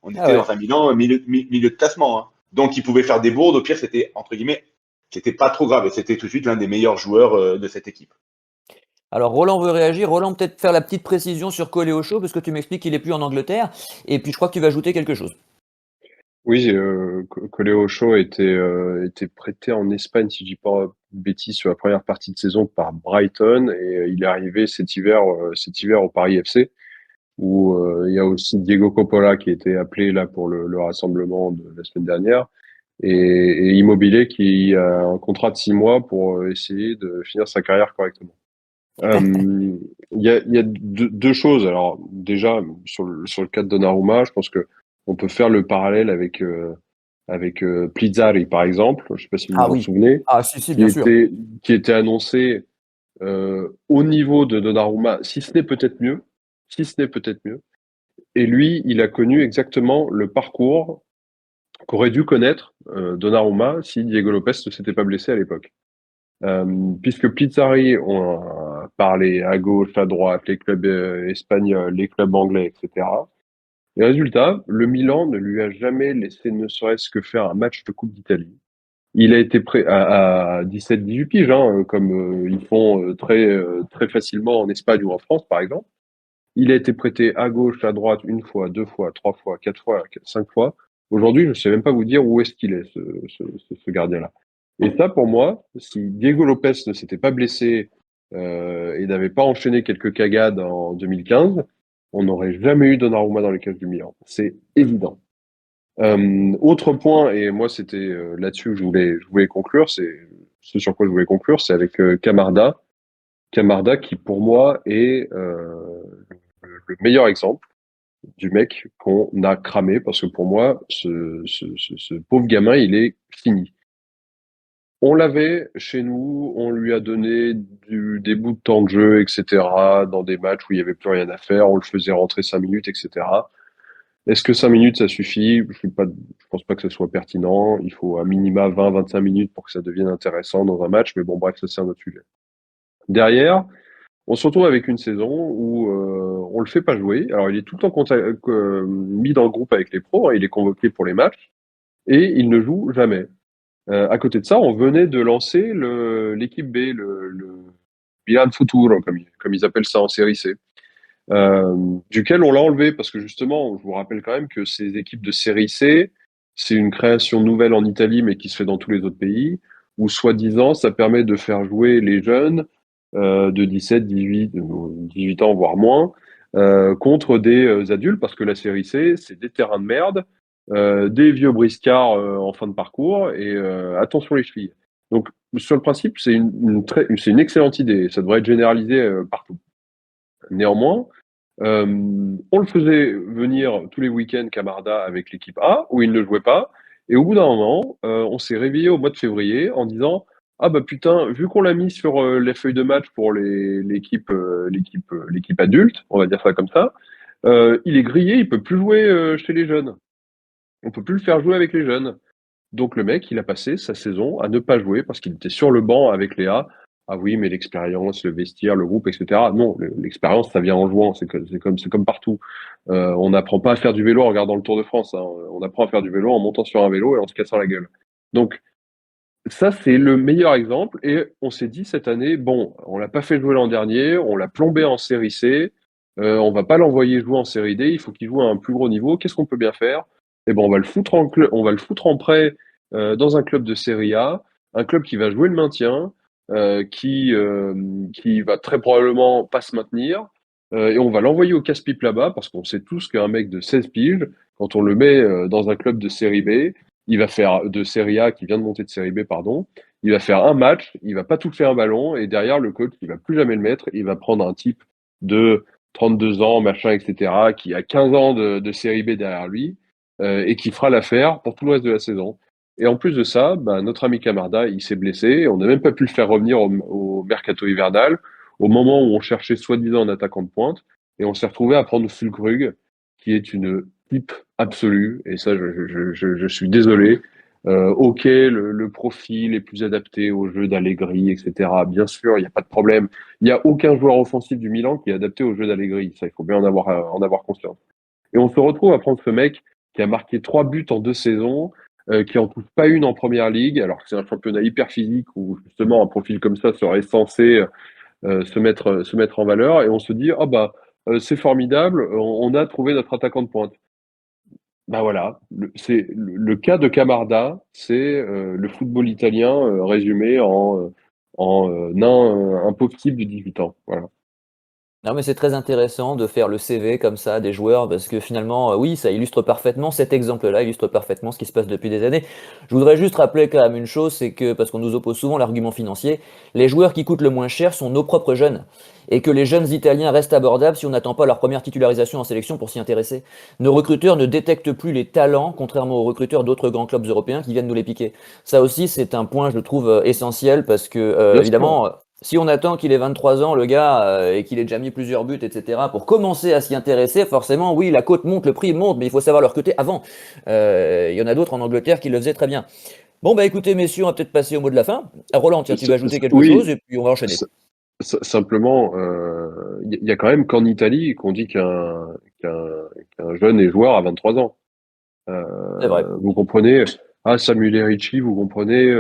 S3: On
S1: Ah
S3: était
S1: ouais.
S3: dans un Milan milieu de classement. Hein. Donc, il pouvait faire des bourdes. Au pire, c'était, entre guillemets, c'était pas trop grave. Et c'était tout de suite l'un des meilleurs joueurs de cette équipe.
S1: Alors Roland veut réagir. Roland, peut-être faire la petite précision sur Coléocho, parce que tu m'expliques qu'il est plus en Angleterre. Et puis je crois que tu vas ajouter quelque chose.
S2: Oui, Coléo Show était prêté en Espagne, si je dis pas de bêtises, sur la première partie de saison par Brighton, et il est arrivé cet hiver au Paris FC, où il y a aussi Diego Coppola qui était appelé là pour le rassemblement de la semaine dernière, et Immobilier qui a un contrat de 6 mois pour essayer de finir sa carrière correctement. Il y a deux choses. Alors déjà sur le cas de Donnarumma, je pense que on peut faire le parallèle avec Plizzari par exemple. Je sais pas si vous
S1: Ah
S2: vous en
S1: oui.
S2: souvenez,
S1: Ah si, si,
S2: qui
S1: bien sûr.
S2: était qui était annoncé au niveau de Donnarumma, si ce n'est peut-être mieux, si ce n'est peut-être mieux. Et lui, il a connu exactement le parcours qu'aurait dû connaître Donnarumma si Diego Lopez ne s'était pas blessé à l'époque. Puisque Pizzari, on a parlé à gauche, à droite, les clubs espagnols, les clubs anglais, etc. Et résultat, le Milan ne lui a jamais laissé ne serait-ce que faire un match de Coupe d'Italie. Il a été prêt à 17-18 piges, hein, comme ils font très facilement en Espagne ou en France, par exemple. Il a été prêté à gauche, à droite, une fois, deux fois, trois fois, quatre fois, cinq fois. Aujourd'hui, je ne sais même pas vous dire où est-ce qu'il est, ce gardien-là. Et ça, pour moi, si Diego Lopez ne s'était pas blessé et n'avait pas enchaîné quelques cagades en 2015, on n'aurait jamais eu Donnarumma dans les cages du Milan. C'est évident. Autre point, et moi c'était là-dessus que je voulais conclure, c'est ce sur quoi je voulais conclure, c'est avec Camarda. Camarda qui pour moi est le meilleur exemple du mec qu'on a cramé parce que pour moi, ce pauvre gamin, il est fini. On l'avait chez nous, on lui a donné des bouts de temps de jeu, etc., dans des matchs où il n'y avait plus rien à faire, on le faisait rentrer 5 minutes, etc. Est-ce que 5 minutes, ça suffit? Je pense pas que ce soit pertinent. Il faut à minima 20-25 minutes pour que ça devienne intéressant dans un match. Mais bon, bref, ça, c'est un autre sujet. Derrière, on se retrouve avec une saison où on le fait pas jouer. Alors, il est tout le temps mis dans le groupe avec les pros, hein, il est convoqué pour les matchs et il ne joue jamais. À côté de ça, on venait de lancer l'équipe B, le Milan Futuro, comme ils appellent ça en série C, duquel on l'a enlevé parce que justement, je vous rappelle quand même que ces équipes de série C, c'est une création nouvelle en Italie, mais qui se fait dans tous les autres pays, où soi-disant, ça permet de faire jouer les jeunes de 17, 18 ans, voire moins, contre des adultes, parce que la série C, c'est des terrains de merde, des vieux briscards en fin de parcours, et attention les chevilles. Donc, sur le principe, c'est une excellente idée, ça devrait être généralisé partout. Néanmoins, on le faisait venir tous les week-ends Camarda avec l'équipe A, où il ne jouait pas. Et au bout d'un moment, on s'est réveillé au mois de février en disant ah bah putain, vu qu'on l'a mis sur les feuilles de match pour l'équipe adulte, on va dire ça comme ça, il est grillé, il peut plus jouer chez les jeunes. On peut plus le faire jouer avec les jeunes. Donc le mec, il a passé sa saison à ne pas jouer parce qu'il était sur le banc avec Léa. Ah oui, mais l'expérience, le vestiaire, le groupe, etc. Non, l'expérience, ça vient en jouant. C'est comme partout. On n'apprend pas à faire du vélo en regardant le Tour de France, hein. On apprend à faire du vélo en montant sur un vélo et en se cassant la gueule. Donc ça, c'est le meilleur exemple. Et on s'est dit cette année, bon, on l'a pas fait jouer l'an dernier, on l'a plombé en série C. On va pas l'envoyer jouer en série D. Il faut qu'il joue à un plus gros niveau. Qu'est-ce qu'on peut bien faire? Eh ben, on va le foutre en prêt dans un club de Serie A, un club qui va jouer le maintien, qui va très probablement pas se maintenir, et on va l'envoyer au casse-pipe là-bas, parce qu'on sait tous qu'un mec de 16 piges, quand on le met dans un club de Série B, il va faire de Série A, qui vient de monter de Série B, pardon, il va faire un match, il va pas tout faire un ballon, et derrière, le coach, il va plus jamais le mettre, il va prendre un type de 32 ans, machin, etc., qui a 15 ans de Série B derrière lui, et qui fera l'affaire pour tout le reste de la saison. Et en plus de ça, bah, notre ami Camarda, il s'est blessé. On n'a même pas pu le faire revenir au mercato hivernal, au moment où on cherchait soi-disant un attaquant de pointe. Et on s'est retrouvé à prendre Fulkrug, qui est une pipe absolue. Et ça, je suis désolé. Ok, le profil est plus adapté au jeu d'Allegri, etc. Bien sûr, il n'y a pas de problème. Il n'y a aucun joueur offensif du Milan qui est adapté au jeu d'Allegri. Ça, il faut bien en avoir conscience. Et on se retrouve à prendre ce mec qui a marqué 3 buts en 2 saisons, qui en touche pas une en première ligue, alors que c'est un championnat hyper physique où justement un profil comme ça serait censé se mettre en valeur. Et on se dit, oh bah, c'est formidable, on a trouvé notre attaquant de pointe. Bah voilà, le cas de Camarda, c'est le football italien résumé en un pauvre type de 18 ans. Voilà.
S1: Non, mais c'est très intéressant de faire le CV comme ça des joueurs parce que finalement, oui, ça illustre parfaitement, cet exemple-là illustre parfaitement ce qui se passe depuis des années. Je voudrais juste rappeler quand même une chose, c'est que, parce qu'on nous oppose souvent l'argument financier, les joueurs qui coûtent le moins cher sont nos propres jeunes. Et que les jeunes Italiens restent abordables si on n'attend pas leur première titularisation en sélection pour s'y intéresser. Nos recruteurs ne détectent plus les talents, contrairement aux recruteurs d'autres grands clubs européens qui viennent nous les piquer. Ça aussi, c'est un point, je trouve, essentiel parce que,
S2: Bien sûr.
S1: évidemment, si on attend qu'il ait 23 ans, le gars, et qu'il ait déjà mis plusieurs buts, etc., pour commencer à s'y intéresser, forcément, oui, la cote monte, le prix monte, mais il faut savoir le recruter avant. Il y en a d'autres en Angleterre qui le faisaient très bien. Bon, bah écoutez, messieurs, on va peut-être passer au mot de la fin. Roland, tiens, tu vas ajouter quelque chose
S2: Oui,
S1: et puis on va enchaîner.
S2: simplement, y a quand même qu'en Italie qu'on dit qu'un jeune est joueur à 23 ans.
S1: C'est vrai.
S2: Vous comprenez, ah, Samuel Ricci, vous comprenez,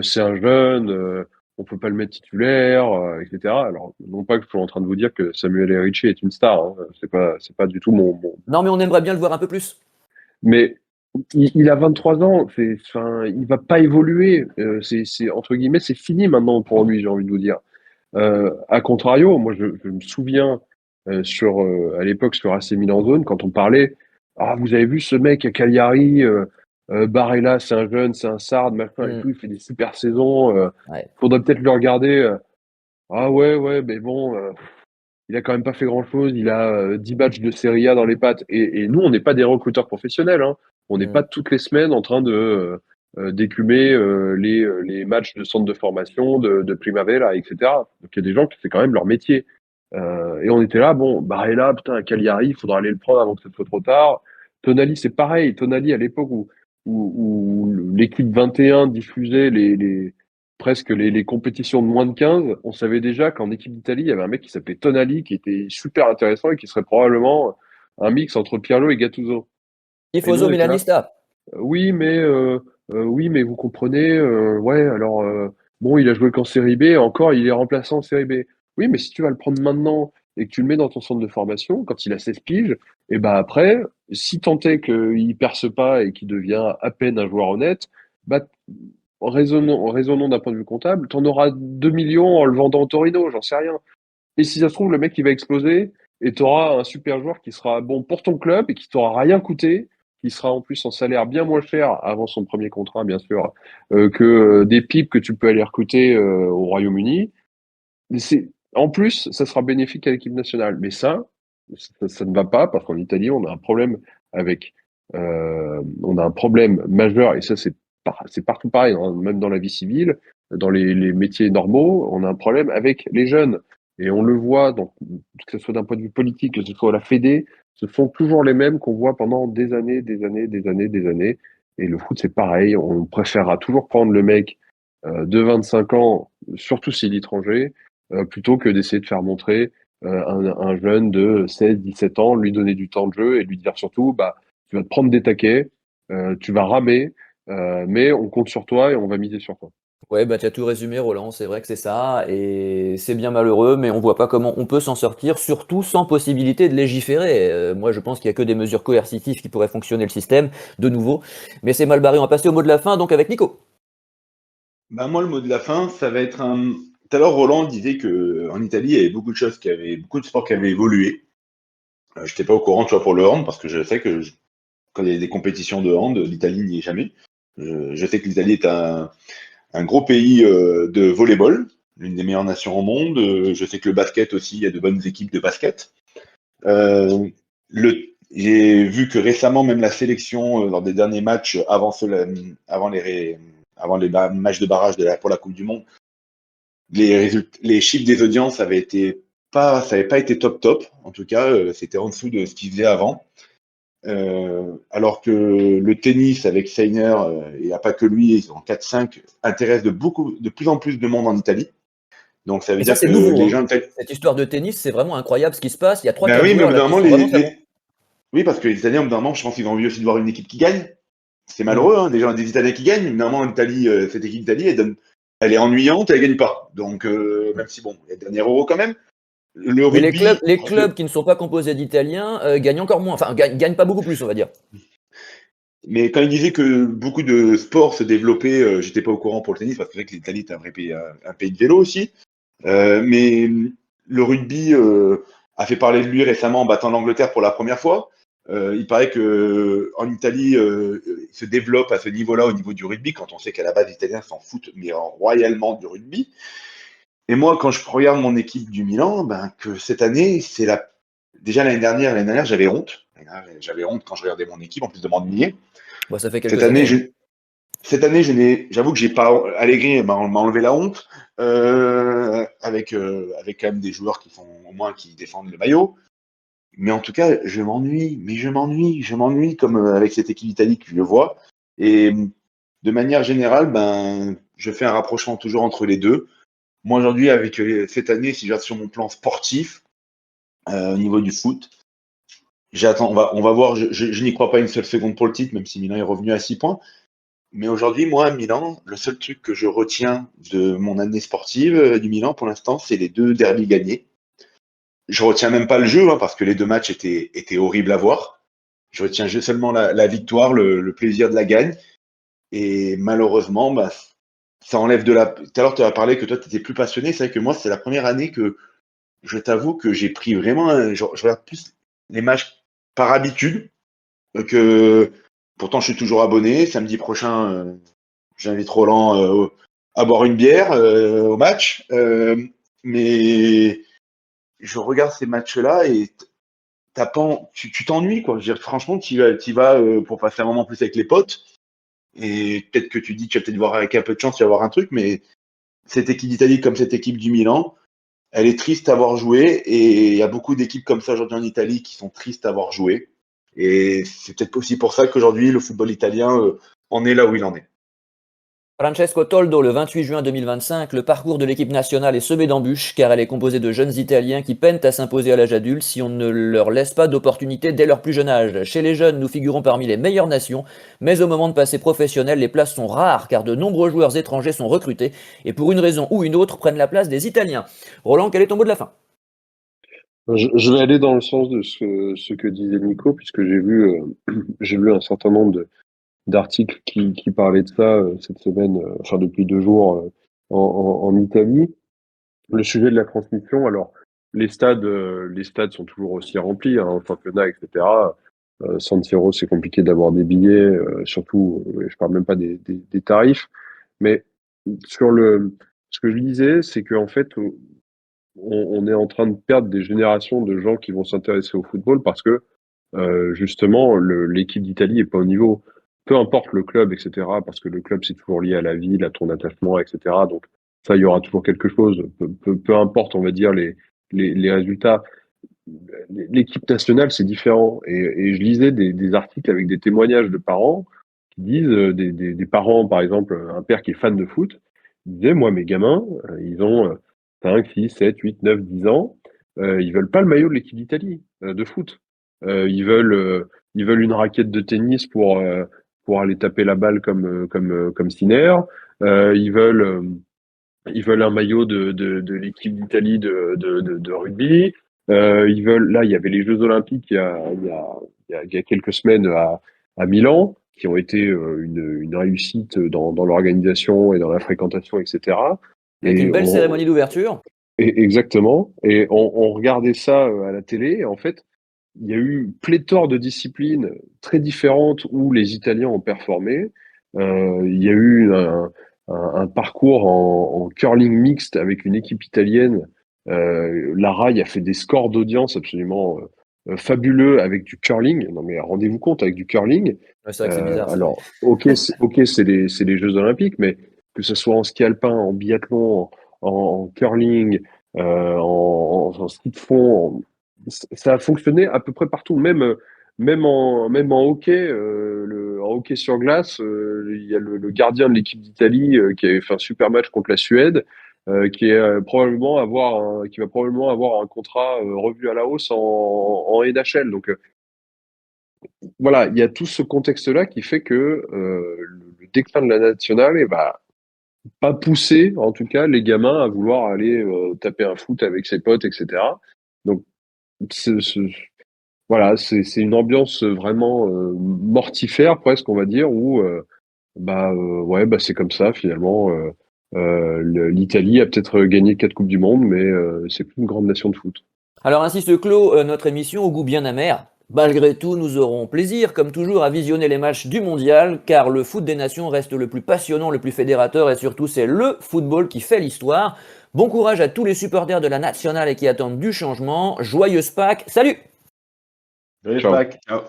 S2: c'est un jeune, on peut pas le mettre titulaire, etc. Alors, non pas que je sois en train de vous dire que Samuel Ricci est une star, hein, c'est pas du tout
S1: Non, mais on aimerait bien le voir un peu plus.
S2: mais il a 23 ans, enfin, il va pas évoluer, entre guillemets, c'est fini maintenant pour lui, j'ai envie de vous dire. À contrario, moi je me souviens à l'époque sur AC Milan Zone quand on parlait, ah vous avez vu ce mec à Cagliari, Barella c'est un jeune, c'est un Sarde, machin et
S1: Hmm,
S2: tout, il fait des super saisons,
S1: ouais.
S2: faudrait peut-être le regarder. Ah ouais mais bon, il a quand même pas fait grand-chose, il a 10 matchs de Serie A dans les pattes et nous on n'est pas des recruteurs professionnels, hein. On n'est
S1: Hmm.
S2: pas toutes les semaines en train de d'écumer les matchs de centre de formation, de Primavera, etc. Donc il y a des gens qui c'est quand même leur métier. Et on était là, bon, Barella, putain, à Cagliari, il faudra aller le prendre avant que ce soit trop tard. Tonali, c'est pareil. Tonali, à l'époque où l'équipe 21 diffusait presque les compétitions de moins de 15, on savait déjà qu'en équipe d'Italie, il y avait un mec qui s'appelait Tonali, qui était super intéressant et qui serait probablement un mix entre Pirlo et Gattuso. Et nous,
S1: Tifoso
S2: on était là.
S1: milanista.
S2: Oui, mais vous comprenez, ouais, alors, bon, il a joué qu'en série B, encore, il est remplaçant en série B. Oui, mais si tu vas le prendre maintenant et que tu le mets dans ton centre de formation, quand il a 16 piges, et ben après, si tant est qu'il perce pas et qu'il devient à peine un joueur honnête, bah, raisonnons d'un point de vue comptable, t'en auras 2 millions en le vendant au Torino, j'en sais rien. Et si ça se trouve, le mec, il va exploser et tu auras un super joueur qui sera bon pour ton club et qui t'aura rien coûté, qui sera en plus en salaire bien moins cher avant son premier contrat, bien sûr, que des pipes que tu peux aller recruter au Royaume-Uni. Mais en plus, ça sera bénéfique à l'équipe nationale. Mais ça ne va pas parce qu'en Italie, on a un problème avec, on a un problème majeur et ça, c'est partout pareil, hein, même dans la vie civile, dans les métiers normaux, on a un problème avec les jeunes. Et on le voit, donc, que ce soit d'un point de vue politique, que ce soit à la Fédé, ce sont toujours les mêmes qu'on voit pendant des années, des années, des années, des années. Et le foot, c'est pareil. On préférera toujours prendre le mec de 25 ans, surtout s'il est étranger, plutôt que d'essayer de faire montrer un jeune de 16, 17 ans, lui donner du temps de jeu et lui dire surtout, bah, tu vas te prendre des taquets, tu vas ramer, mais on compte sur toi et on va miser sur toi.
S1: Ouais, bah tu as tout résumé, Roland, c'est vrai que c'est ça, et c'est bien malheureux, mais on voit pas comment on peut s'en sortir, surtout sans possibilité de légiférer. Moi, je pense qu'il y a que des mesures coercitives qui pourraient fonctionner le système, de nouveau, mais c'est mal barré. On va passer au mot de la fin, donc avec Nico.
S3: Bah, moi, le mot de la fin, ça va être un. Tout à l'heure, Roland disait que en Italie, il y avait beaucoup de choses beaucoup de sports qui avaient évolué. Je n'étais pas au courant, tu vois, pour le hand, parce que je sais que quand il y a des compétitions de hand, l'Italie n'y est jamais. Je sais que l'Italie est un gros pays de volleyball, l'une des meilleures nations au monde. Je sais que le basket aussi, il y a de bonnes équipes de basket. Euh, j'ai vu que récemment, même la sélection, lors des derniers matchs, avant les matchs de barrage pour la Coupe du Monde, les chiffres des audiences ça avait pas été top top. En tout cas, c'était en dessous de ce qu'ils faisaient avant. Alors que le tennis avec Steiner, il n'y a pas que lui, en 4-5, intéresse de plus en plus de monde en Italie. Donc ça veut
S1: Et ça,
S3: dire
S1: c'est
S3: que
S1: nouveau,
S3: les
S1: hein.
S3: gens.
S1: Cette histoire de tennis, c'est vraiment incroyable ce qui se passe. Il y a trois
S3: Ben
S1: quatre
S3: oui, mais au
S1: joueurs
S3: bout
S1: là
S3: d'un
S1: qui
S3: moment,
S1: sont vraiment très bons.
S3: oui, parce que les Italiens, au bout d'un moment, je pense qu'ils ont envie aussi de voir une équipe qui gagne. C'est
S1: Hmm.
S3: malheureux, hein, déjà des Italiens qui gagnent. Normalement, en Italie, cette équipe d'Italie, elle est ennuyante, elle gagne pas. Donc, même si bon, il y a le dernier euro quand même. Le
S1: Mais
S3: rugby,
S1: les clubs qui ne sont pas composés d'Italiens gagnent encore moins, enfin gagnent pas beaucoup plus, on va dire.
S3: mais quand il disait que beaucoup de sports se développaient, j'étais pas au courant pour le tennis parce que c'est vrai que l'Italie est un vrai pays, un pays de vélo aussi. Mais le rugby a fait parler de lui récemment en battant l'Angleterre pour la première fois. Il paraît que en Italie, il se développe à ce niveau-là, au niveau du rugby, quand on sait qu'à la base, les Italiens s'en foutent, mais royalement du rugby. Et moi, quand je regarde mon équipe du Milan, ben, que cette année, déjà l'année dernière, j'avais honte. J'avais honte quand je regardais mon équipe, en plus de m'ennuyer.
S1: Bon, ça fait
S3: Cette
S1: quelques
S3: année,
S1: années, hein.
S3: j'avoue que j'ai pas, Allegri m'a enlevé la honte, avec quand même des joueurs qui font, au moins, qui défendent le maillot. Mais en tout cas, je m'ennuie comme avec cette équipe d'Italie que je vois. Et de manière générale, ben, je fais un rapprochement toujours entre les deux. Moi, aujourd'hui, avec cette année, si je regarde sur mon plan sportif, au niveau du foot, j'attends, on va voir, je n'y crois pas une seule seconde pour le titre, même si Milan est revenu à 6 points. Mais aujourd'hui, moi, à Milan, le seul truc que je retiens de mon année sportive du Milan, pour l'instant, c'est les 2 derbys gagnés. Je retiens même pas le jeu, hein, parce que les 2 matchs étaient horribles à voir. Je retiens seulement la victoire, le plaisir de la gagne. Et malheureusement, bah, ça enlève de la. Tout à l'heure, tu as parlé que toi, tu étais plus passionné. C'est vrai que moi, c'est la première année que je t'avoue que j'ai pris vraiment. Je regarde plus les matchs par habitude que. Pourtant, je suis toujours abonné. Samedi prochain, j'invite Roland à boire une bière au match. Mais je regarde ces matchs-là et tu t'ennuies, quoi. Je veux dire, franchement, tu vas pour passer un moment plus avec les potes. Et peut-être que tu dis, tu vas peut-être voir avec un peu de chance, tu vas voir un truc, mais cette équipe d'Italie comme cette équipe du Milan, elle est triste à avoir joué. Et il y a beaucoup d'équipes comme ça aujourd'hui en Italie qui sont tristes à avoir joué. Et c'est peut-être aussi pour ça qu'aujourd'hui, le football italien en est là où il en est.
S1: Francesco Toldo, le 28 juin 2025, le parcours de l'équipe nationale est semé d'embûches car elle est composée de jeunes Italiens qui peinent à s'imposer à l'âge adulte si on ne leur laisse pas d'opportunités dès leur plus jeune âge. Chez les jeunes, nous figurons parmi les meilleures nations, mais au moment de passer professionnel, les places sont rares car de nombreux joueurs étrangers sont recrutés et pour une raison ou une autre prennent la place des Italiens. Roland, quel est ton mot de la fin?
S2: Je vais aller dans le sens de ce que disait Nico, puisque j'ai vu un certain nombre d'articles qui parlaient de ça cette semaine, enfin depuis 2 jours en Italie. Le sujet de la transmission, alors les stades sont toujours aussi remplis, hein, au championnat, etc. San Siro, c'est compliqué d'avoir des billets, surtout, je parle même pas des tarifs, mais sur ce que je disais, c'est qu'en fait, on est en train de perdre des générations de gens qui vont s'intéresser au football parce que justement l'équipe d'Italie est pas au niveau. Peu importe le club, etc. Parce que le club c'est toujours lié à la ville, à ton attachement, etc. Donc ça, il y aura toujours quelque chose. Peu importe, on va dire les résultats. L'équipe nationale c'est différent. Et je lisais des articles avec des témoignages de parents qui disent des parents, par exemple, un père qui est fan de foot, il disait moi mes gamins, ils ont 5, 6, 7, 8, 9, 10 ans. Ils veulent pas le maillot de l'équipe d'Italie de foot. Ils veulent une raquette de tennis pour aller taper la balle comme Sinner. Ils veulent ils veulent un maillot de l'équipe d'Italie de rugby. Ils veulent là il y avait les Jeux Olympiques il y a quelques semaines à Milan qui ont été une réussite dans l'organisation et dans la fréquentation, etc.
S1: Avec une
S2: Et
S1: belle
S2: on,
S1: cérémonie d'ouverture.
S2: Exactement. Et on regardait ça à la télé. Et en fait, il y a eu pléthore de disciplines très différentes où les Italiens ont performé. Il y a eu un parcours en curling mixte avec une équipe italienne. La RAI a fait des scores d'audience absolument fabuleux avec du curling. Non mais rendez-vous compte, avec du curling.
S1: Ouais, c'est vrai que c'est bizarre ça.
S2: Alors, ok, c'est les Jeux Olympiques, mais que ce soit en ski alpin, en biathlon, en curling, en ski de fond, ça a fonctionné à peu près partout, même en hockey, en hockey sur glace, il y a le gardien de l'équipe d'Italie qui avait fait un super match contre la Suède, qui va probablement avoir un contrat revu à la hausse en NHL. Donc voilà, il y a tout ce contexte-là qui fait que le déclin de la nationale va pas pousser, en tout cas, les gamins à vouloir aller taper un foot avec ses potes, etc. Donc c'est- c'est- voilà, c'est une ambiance vraiment mortifère presque, on va dire, où ouais, c'est comme ça finalement. L'Italie a peut-être gagné 4 coupes du monde, mais c'est plus une grande nation de foot.
S1: Alors ainsi se clôt notre émission au goût bien amer. Malgré tout, nous aurons plaisir, comme toujours, à visionner les matchs du mondial, car le foot des nations reste le plus passionnant, le plus fédérateur, et surtout c'est le football qui fait l'histoire. Bon courage à tous les supporters de la nationale et qui attendent du changement. Joyeuse Pâques, salut!
S3: Joyeux
S2: Ciao.
S3: Pâques. Ciao.